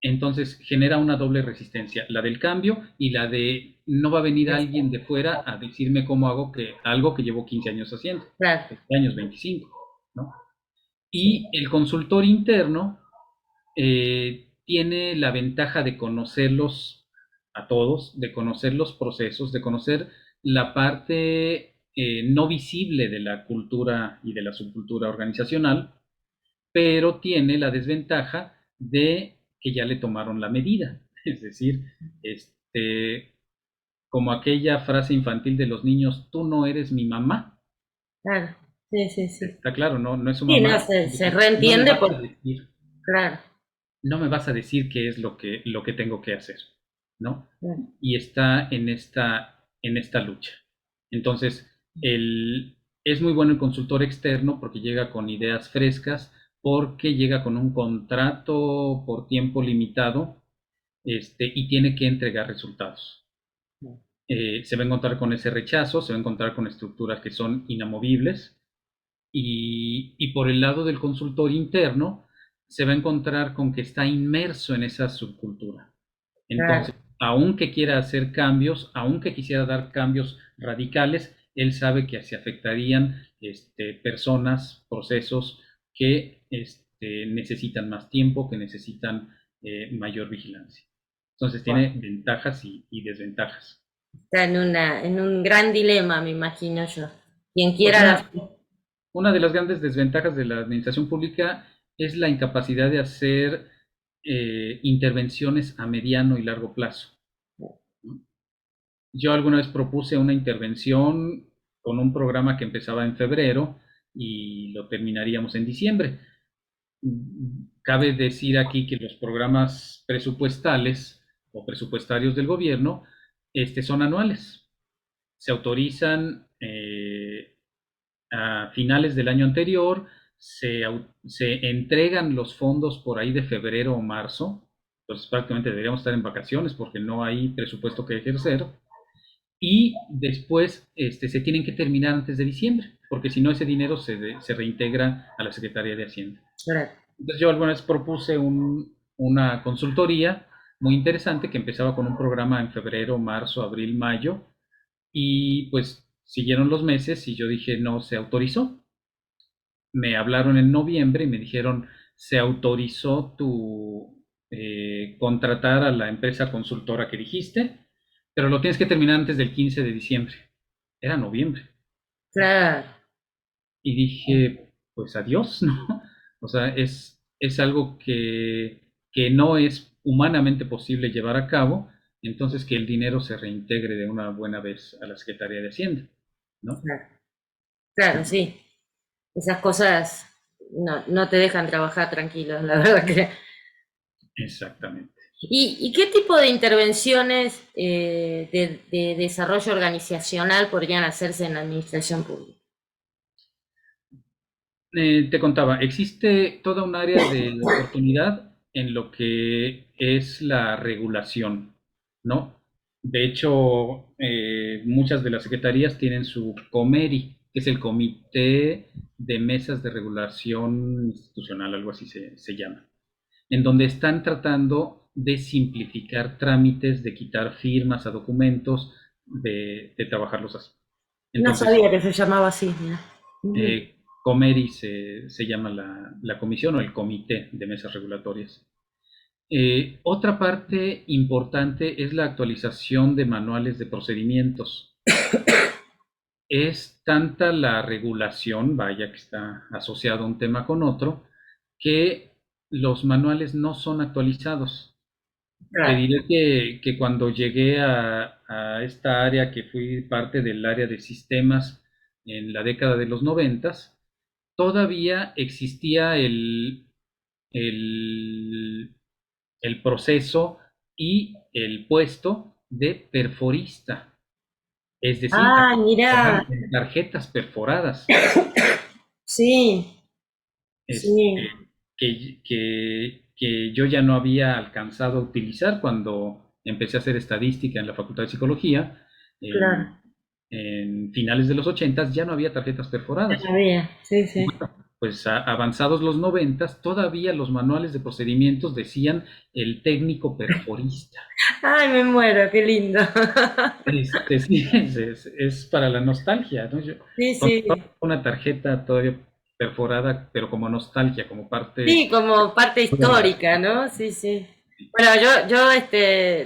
Entonces genera una doble resistencia, la del cambio y la de no va a venir alguien de fuera a decirme cómo hago algo que llevo 15 años haciendo, Claro, 20 años, 25, ¿no? sí, Y el consultor interno tiene la ventaja de conocerlos a todos, de conocer los procesos, de conocer la parte no visible de la cultura y de la subcultura organizacional, pero tiene la desventaja de que ya le tomaron la medida. Es decir, como aquella frase infantil de los niños, tú no eres mi mamá. claro. Sí, sí, sí. Está claro, no, no es su Sí, no, mamá. se No me reentiende vas a por, decir, claro, no me vas a decir qué es lo que tengo que hacer, ¿no? claro, Y está en esta lucha. Entonces, es muy bueno el consultor externo porque llega con ideas frescas, porque llega con un contrato por tiempo limitado, y tiene que entregar resultados. Se va a encontrar con ese rechazo, se va a encontrar con estructuras que son inamovibles, y por el lado del consultor interno se va a encontrar con que está inmerso en esa subcultura. claro. Entonces, aunque quiera hacer cambios, aunque quisiera dar cambios radicales, él sabe que se afectarían personas, procesos que necesitan más tiempo, que necesitan mayor vigilancia. Entonces Bueno, tiene ventajas y desventajas. está en un gran dilema, me imagino yo. Quien Pues quiera una de las grandes desventajas de la administración pública es la incapacidad de hacer intervenciones a mediano y largo plazo, ¿no? Yo alguna vez propuse una intervención con un programa que empezaba en febrero y lo terminaríamos en diciembre. Cabe decir aquí que los programas presupuestales o presupuestarios del gobierno son anuales. Se autorizan a finales del año anterior, se entregan los fondos por ahí de febrero o marzo, entonces prácticamente deberíamos estar en vacaciones porque no hay presupuesto que ejercer, y después se tienen que terminar antes de diciembre, porque si no ese dinero se reintegra a la Secretaría de Hacienda. claro, Entonces yo alguna vez propuse una consultoría muy interesante que empezaba con un programa en febrero, marzo, abril, mayo, y pues siguieron los meses y yo dije, no se autorizó. Me hablaron en noviembre y me dijeron, se autorizó tu contratar a la empresa consultora que dijiste, pero lo tienes que terminar antes del 15 de diciembre. Era noviembre. claro. Y dije, pues adiós, ¿no? O sea, es algo que no es humanamente posible llevar a cabo, entonces que el dinero se reintegre de una buena vez a la Secretaría de Hacienda, ¿no? Claro, claro, sí. Esas cosas no te dejan trabajar tranquilos, la verdad que. Exactamente. Y qué tipo de intervenciones de desarrollo organizacional podrían hacerse en la administración pública? Te contaba, existe toda un área de oportunidad en lo que es la regulación, ¿no? De hecho, muchas de las secretarías tienen su COMERI, que es el Comité de Mesas de Regulación Institucional, algo así se llama, en donde están tratando de simplificar trámites, de quitar firmas a documentos, de trabajarlos así. No Entonces, sabía que se llamaba así, mira. COMERI se llama la comisión o el comité de mesas regulatorias. Otra parte importante es la actualización de manuales de procedimientos. Es tanta la regulación, vaya que está asociado un tema con otro, que los manuales no son actualizados. Te Claro. diré que cuando llegué a esta área, que fui parte del área de sistemas en la década de los noventas, todavía existía el, el proceso y el puesto de perforista, es decir, Ah, mira, en tarjetas perforadas, sí, este, sí, que yo ya no había alcanzado a utilizar cuando empecé a hacer estadística en la Facultad de Psicología. claro. En finales de los 80 ya no había tarjetas Ya perforadas. sabía, sí, sí. Pues avanzados los 90, todavía los manuales de procedimientos decían el técnico perforista. Ay, me muero, qué lindo. Sí, es para la nostalgia, ¿no? Yo Sí, conservo sí. una tarjeta todavía perforada, pero como nostalgia, como Sí, parte. como parte histórica, ¿no? Sí, sí. Bueno, yo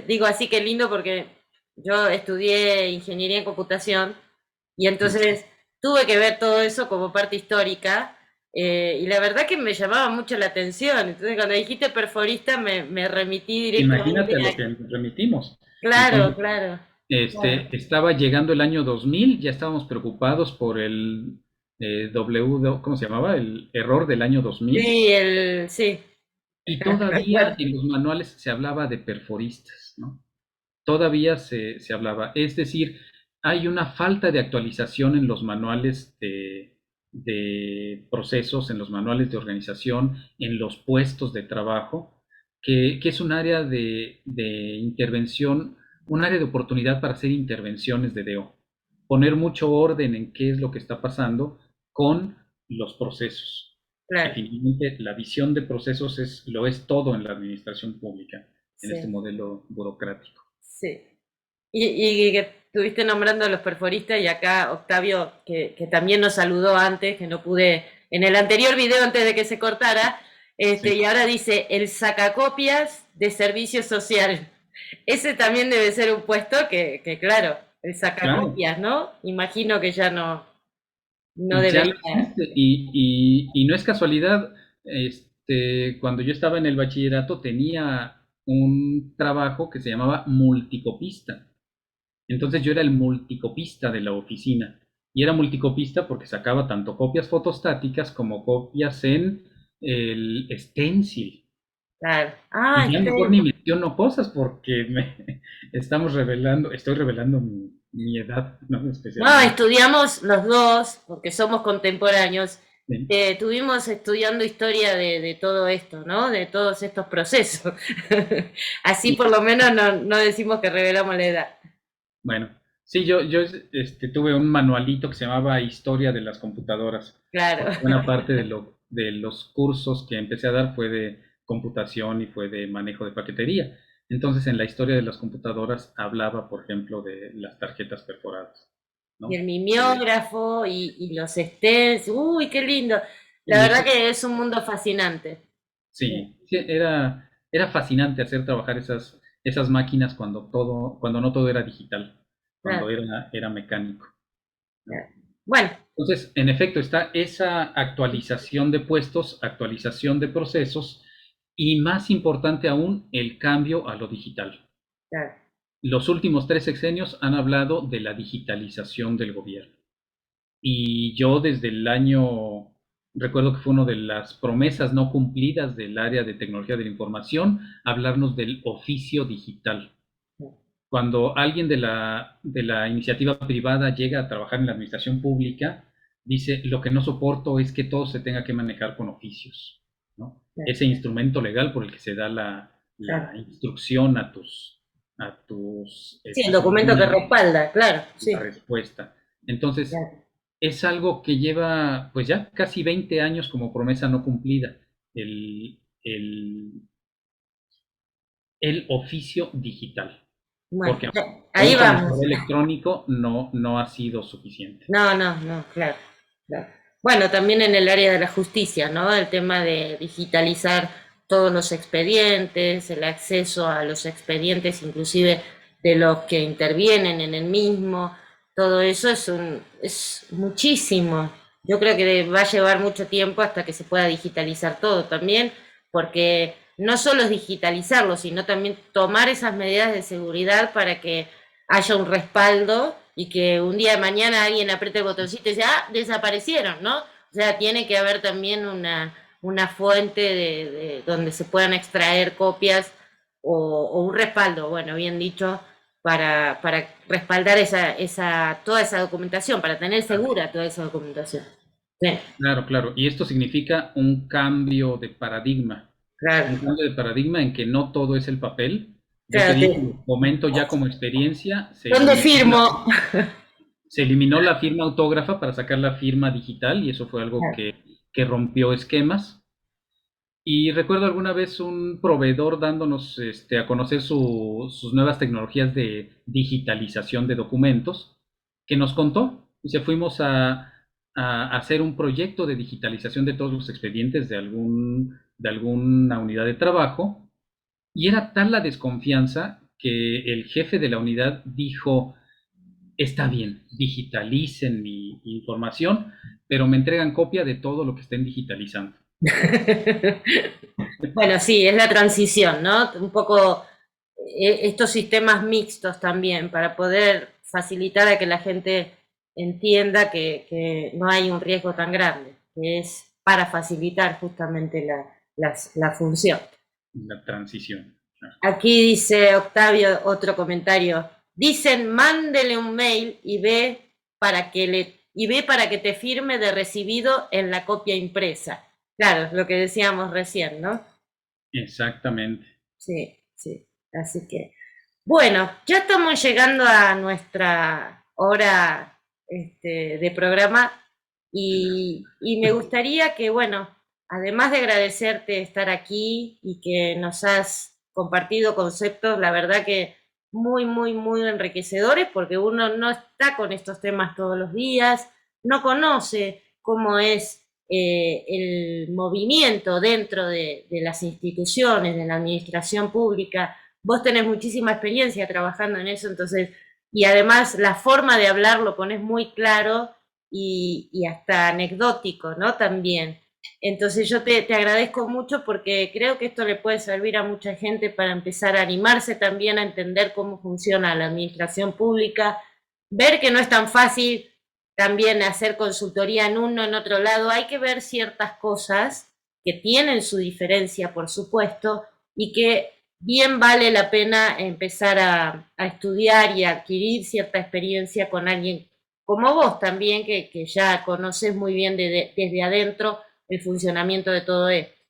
digo así que lindo porque yo estudié ingeniería en computación y entonces tuve que ver todo eso como parte histórica y la verdad que me llamaba mucho la atención. Entonces cuando dijiste perforista me remití directamente Imagínate a lo a... que nos remitimos. Claro, Entonces, claro, claro. estaba llegando el año 2000, ya estábamos preocupados por el ¿cómo se llamaba? El error del año 2000. Sí, Y me todavía acuerdo. en los manuales se hablaba de perforistas, ¿no? Todavía se hablaba. Es decir, hay una falta de actualización en los manuales de procesos, en los manuales de organización, en los puestos de trabajo, que es un área de intervención, un área de oportunidad para hacer intervenciones de DO. Poner mucho orden en qué es lo que está pasando con los procesos, que Claro, finalmente la visión de procesos lo es todo en la administración pública, en este sí, modelo burocrático. sí. Y que estuviste nombrando a los perforistas y acá Octavio, que también nos saludó antes, que no pude, en el anterior video antes de que se cortara, Sí, y ahora dice el sacacopias de servicio social. Ese también debe ser un puesto que claro, el claro, sacacopias, ¿no? Imagino que ya no ya lo debería. existe y no es casualidad. Cuando yo estaba en el bachillerato tenía un trabajo que se llamaba multicopista. Entonces yo era el multicopista de la oficina. Y era multicopista porque sacaba tanto copias fotostáticas como copias en el stencil. Claro. Ah, Y ya mejor ni menciono cosas porque estoy revelando mi edad, ¿no? no, Especialmente. estudiamos los dos, porque somos contemporáneos, ¿Sí? estuvimos estudiando historia de todo esto, ¿no? De todos estos procesos. Así por lo menos no decimos que revelamos la edad. Bueno, sí, yo tuve un manualito que se llamaba Historia de las computadoras, Claro. porque buena parte de los cursos que empecé a dar fue de computación y fue de manejo de paquetería. Entonces, en la historia de las computadoras hablaba, por ejemplo, de las tarjetas perforadas, Y el ¿no? mimeógrafo y los stents, uy, qué lindo. La Y verdad eso, que es un mundo fascinante. sí, sí, era fascinante hacer trabajar esas máquinas cuando no todo era digital, cuando Claro, era mecánico, ¿no? claro. Bueno, Entonces, en efecto, está esa actualización de puestos, actualización de procesos y más importante aún, el cambio a lo digital. claro. Los últimos 3 sexenios han hablado de la digitalización del gobierno. Y yo desde el año, recuerdo que fue una de las promesas no cumplidas del área de tecnología de la información, hablarnos del oficio digital. Cuando alguien de la iniciativa privada llega a trabajar en la administración pública, dice, lo que no soporto es que todo se tenga que manejar con oficios, ¿no? Claro, Ese instrumento legal por el que se da claro. la instrucción a tus a tus Sí, el documento que emails, respalda, claro, sí. la respuesta. Entonces, Claro. es algo que lleva pues ya casi 20 años como promesa no cumplida, el, el, el oficio digital, Bueno, porque ahí aún con el vamos. correo electrónico no ha sido suficiente. No, no, no, claro, claro. Bueno, también en el área de la justicia, ¿no? El tema de digitalizar todos los expedientes, el acceso a los expedientes, inclusive de los que intervienen en el mismo, todo eso es muchísimo. Yo creo que va a llevar mucho tiempo hasta que se pueda digitalizar todo también, porque no solo es digitalizarlo, sino también tomar esas medidas de seguridad para que haya un respaldo y que un día de mañana alguien apriete el botoncito y dice, ah, desaparecieron, ¿no? O sea, tiene que haber también una fuente donde se puedan extraer copias o un respaldo, bueno, bien dicho, para respaldar toda esa documentación, para tener segura toda esa documentación. Sí, Claro, claro. Y esto significa claro, un cambio de paradigma en que no todo es el papel. Yo te claro, digo, comento ya como experiencia, ¿dónde firmo? se eliminó la firma autógrafa para sacar la firma digital y eso fue algo que rompió esquemas. Y recuerdo alguna vez un proveedor dándonos a conocer sus nuevas tecnologías de digitalización de documentos, que nos contó. Dice, fuimos a hacer un proyecto de digitalización de todos los expedientes de alguna unidad de trabajo, y era tal la desconfianza que el jefe de la unidad dijo, está bien, digitalicen mi información, pero me entregan copia de todo lo que estén digitalizando. Bueno, sí, es la transición, ¿no? Un poco estos sistemas mixtos también, para poder facilitar a que la gente entienda que no hay un riesgo tan grande, que es para facilitar justamente la función. La transición. Aquí dice Octavio otro comentario. Dicen, mándele un mail y ve para que te firme de recibido en la copia impresa. Claro, lo que decíamos recién, ¿no? Exactamente. Sí, sí. Así que, bueno, ya estamos llegando a nuestra hora de programa y me gustaría que, bueno, además de agradecerte estar aquí y que nos has compartido conceptos, la verdad que muy, muy, muy enriquecedores, porque uno no está con estos temas todos los días, no conoce cómo es el movimiento dentro de las instituciones, de la administración pública. Vos tenés muchísima experiencia trabajando en eso, entonces, y además la forma de hablar lo pones muy claro y hasta anecdótico, ¿no? También. Entonces yo te agradezco mucho porque creo que esto le puede servir a mucha gente para empezar a animarse también a entender cómo funciona la administración pública, ver que no es tan fácil también hacer consultoría en uno, en otro lado, hay que ver ciertas cosas que tienen su diferencia, por supuesto, y que bien vale la pena empezar a estudiar y a adquirir cierta experiencia con alguien como vos también, que ya conoces muy bien desde adentro el funcionamiento de todo esto.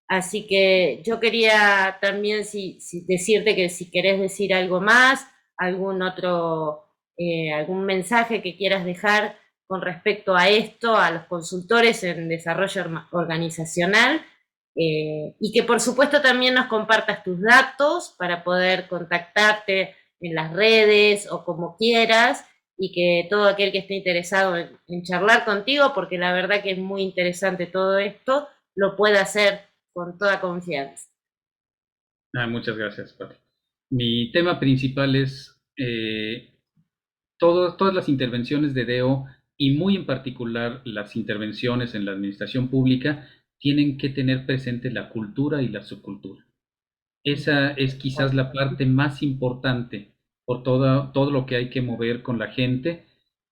Así que yo quería también decirte que si querés decir algo más, algún mensaje que quieras dejar con respecto a esto, a los consultores en desarrollo organizacional, y que por supuesto también nos compartas tus datos para poder contactarte en las redes o como quieras, y que todo aquel que esté interesado en charlar contigo, porque la verdad que es muy interesante todo esto, lo pueda hacer con toda confianza. Muchas gracias, Pati. Mi tema principal es todas las intervenciones de DEO y muy en particular las intervenciones en la administración pública tienen que tener presente la cultura y la subcultura. Esa es quizás la parte más importante por todo lo que hay que mover con la gente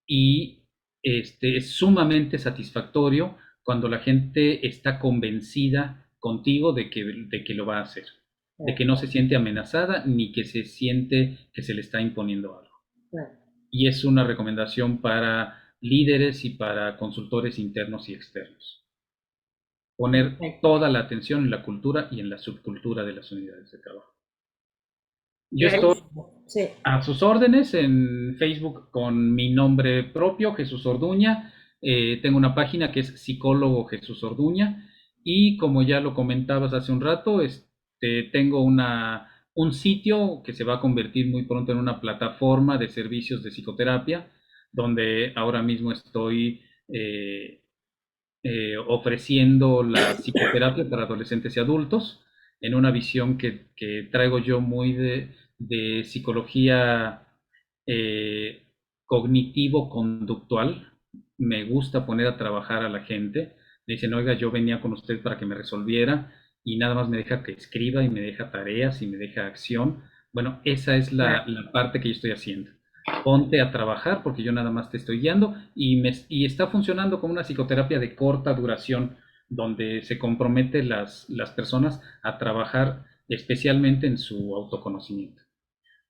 y es sumamente satisfactorio cuando la gente está convencida contigo de que lo va a hacer, de que no se siente amenazada ni que se siente que se le está imponiendo algo. Y es una recomendación para líderes y para consultores internos y externos. Poner toda la atención en la cultura y en la subcultura de las unidades de trabajo. Yo estoy Sí. a sus órdenes en Facebook con mi nombre propio, Jesús Orduña. Tengo una página que es Psicólogo Jesús Orduña. Y como ya lo comentabas hace un rato, tengo un sitio que se va a convertir muy pronto en una plataforma de servicios de psicoterapia, donde ahora mismo estoy ofreciendo la psicoterapia para adolescentes y adultos en una visión que traigo yo muy de psicología eh, cognitivo-conductual. Me gusta poner a trabajar a la gente. Me dicen, oiga, yo venía con usted para que me resolviera y nada más me deja que escriba y me deja tareas y me deja acción. Bueno, esa es la parte que yo estoy haciendo. Ponte a trabajar porque yo nada más te estoy guiando y está funcionando como una psicoterapia de corta duración donde se compromete las personas a trabajar especialmente en su autoconocimiento.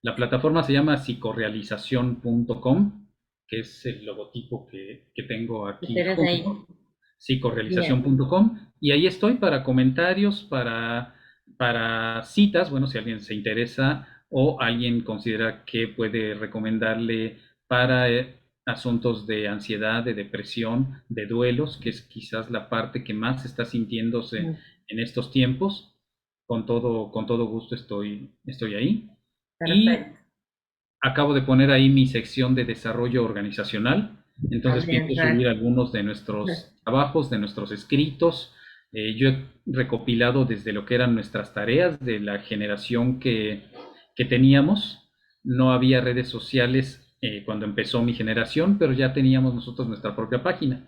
La plataforma se llama psicorealización.com, que es el logotipo que tengo aquí ¿Tenés ahí? junto, Bien. psicorealización.com, y ahí estoy para comentarios, para citas, bueno, si alguien se interesa o alguien considera que puede recomendarle para asuntos de ansiedad, de depresión, de duelos, que es quizás la parte que más está sintiéndose en estos tiempos. Con todo gusto estoy ahí. Y Perfecto. acabo de poner ahí mi sección de desarrollo organizacional. Entonces También, pienso claro. subir algunos de nuestros trabajos, de nuestros escritos. Yo he recopilado desde lo que eran nuestras tareas de la generación que teníamos. No había redes sociales cuando empezó mi generación, pero ya teníamos nosotros nuestra propia página.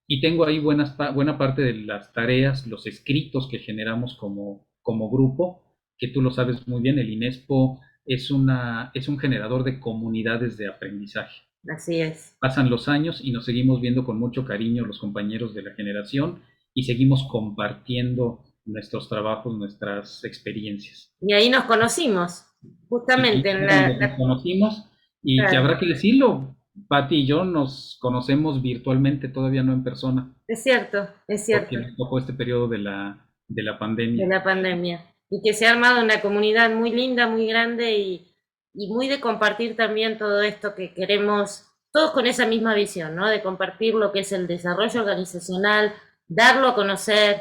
Y tengo ahí buena parte de las tareas, los escritos que generamos como grupo, que tú lo sabes muy bien, el INESPO es un generador de comunidades de aprendizaje. Así es. Pasan los años y nos seguimos viendo con mucho cariño los compañeros de la generación y seguimos compartiendo nuestros trabajos, nuestras experiencias. Y ahí nos conocimos, Y justamente ahí en es donde nos conocimos y que claro, habrá que decirlo, Patti y yo nos conocemos virtualmente, todavía no en persona, es cierto, porque nos tocó este periodo de la de pandemia. la pandemia. Y que se ha armado una comunidad muy linda, muy grande y muy de compartir también todo esto que queremos, todos con esa misma visión, ¿no? De compartir lo que es el desarrollo organizacional, darlo a conocer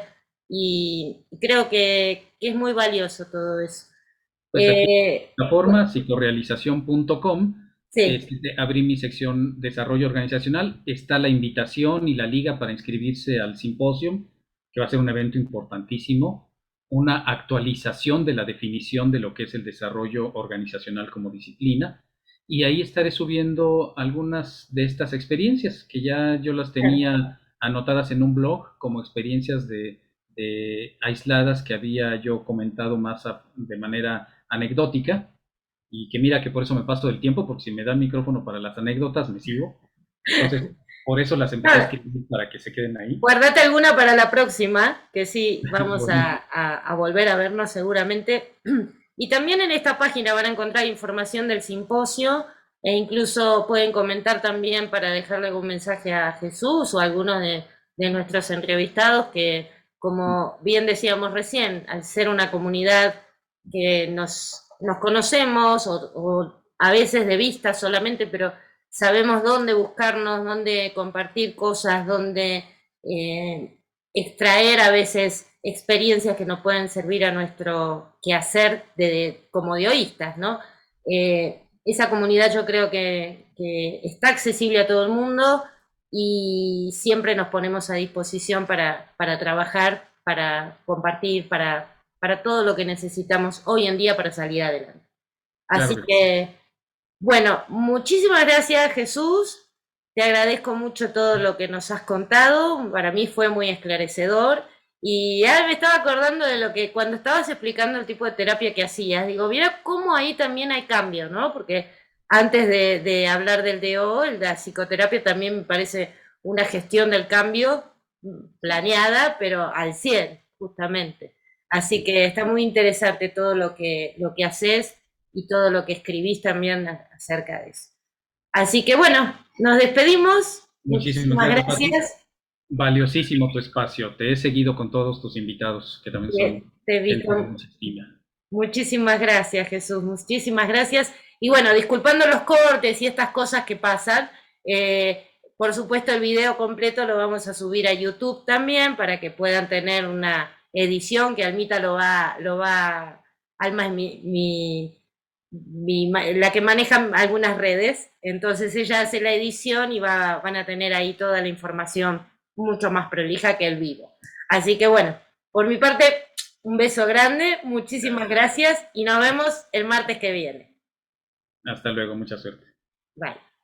y creo que es muy valioso todo eso. Pues aquí en Eh, la plataforma psicorealización.com sí, abrí mi sección desarrollo organizacional. Está la invitación y la liga para inscribirse al simposio, que va a ser un evento importantísimo, una actualización de la definición de lo que es el desarrollo organizacional como disciplina. Y ahí estaré subiendo algunas de estas experiencias que ya yo las tenía anotadas en un blog como experiencias de aisladas que había yo comentado más de manera anecdótica y que mira que por eso me paso del tiempo, porque si me da el micrófono para las anécdotas me sigo. Entonces, por eso las empecé a nada, escribir para que se queden ahí. guardate alguna para la próxima, que sí, vamos Buenísimo. a volver a vernos seguramente. Y también en esta página van a encontrar información del simposio e incluso pueden comentar también para dejarle algún mensaje a Jesús o a algunos de nuestros entrevistados que, como bien decíamos recién, al ser una comunidad que nos conocemos o a veces de vista solamente, pero sabemos dónde buscarnos, dónde compartir cosas, dónde extraer a veces experiencias que nos pueden servir a nuestro quehacer como dioístas, ¿no? Esa comunidad yo creo que está accesible a todo el mundo y siempre nos ponemos a disposición para trabajar, para compartir, para todo lo que necesitamos hoy en día para salir adelante. Claro Así que sí. que bueno, muchísimas gracias Jesús, te agradezco mucho todo lo que nos has contado, para mí fue muy esclarecedor y ahora me estaba acordando de lo que cuando estabas explicando el tipo de terapia que hacías, digo, mira cómo ahí también hay cambios, ¿no? Porque antes de hablar del DO, la psicoterapia también me parece una gestión del cambio planeada, pero al 100 justamente. Así que está muy interesante todo lo que haces y todo lo que escribís también acerca de eso. Así que bueno, nos despedimos. Muchísimas Muchísimas gracias, Pati. gracias. Valiosísimo tu espacio. Te he seguido con todos tus invitados, que también son Te he gente de visto mucha estima. Muchísimas gracias, Jesús, muchísimas gracias. Y bueno, disculpando los cortes y estas cosas que pasan, por supuesto el video completo lo vamos a subir a YouTube también para que puedan tener una edición que Almita Alma es la que maneja algunas redes, entonces ella hace la edición y van a tener ahí toda la información mucho más prolija que el vivo. Así que bueno, por mi parte, un beso grande, muchísimas gracias y nos vemos el martes que viene. Hasta luego, mucha suerte. Bye.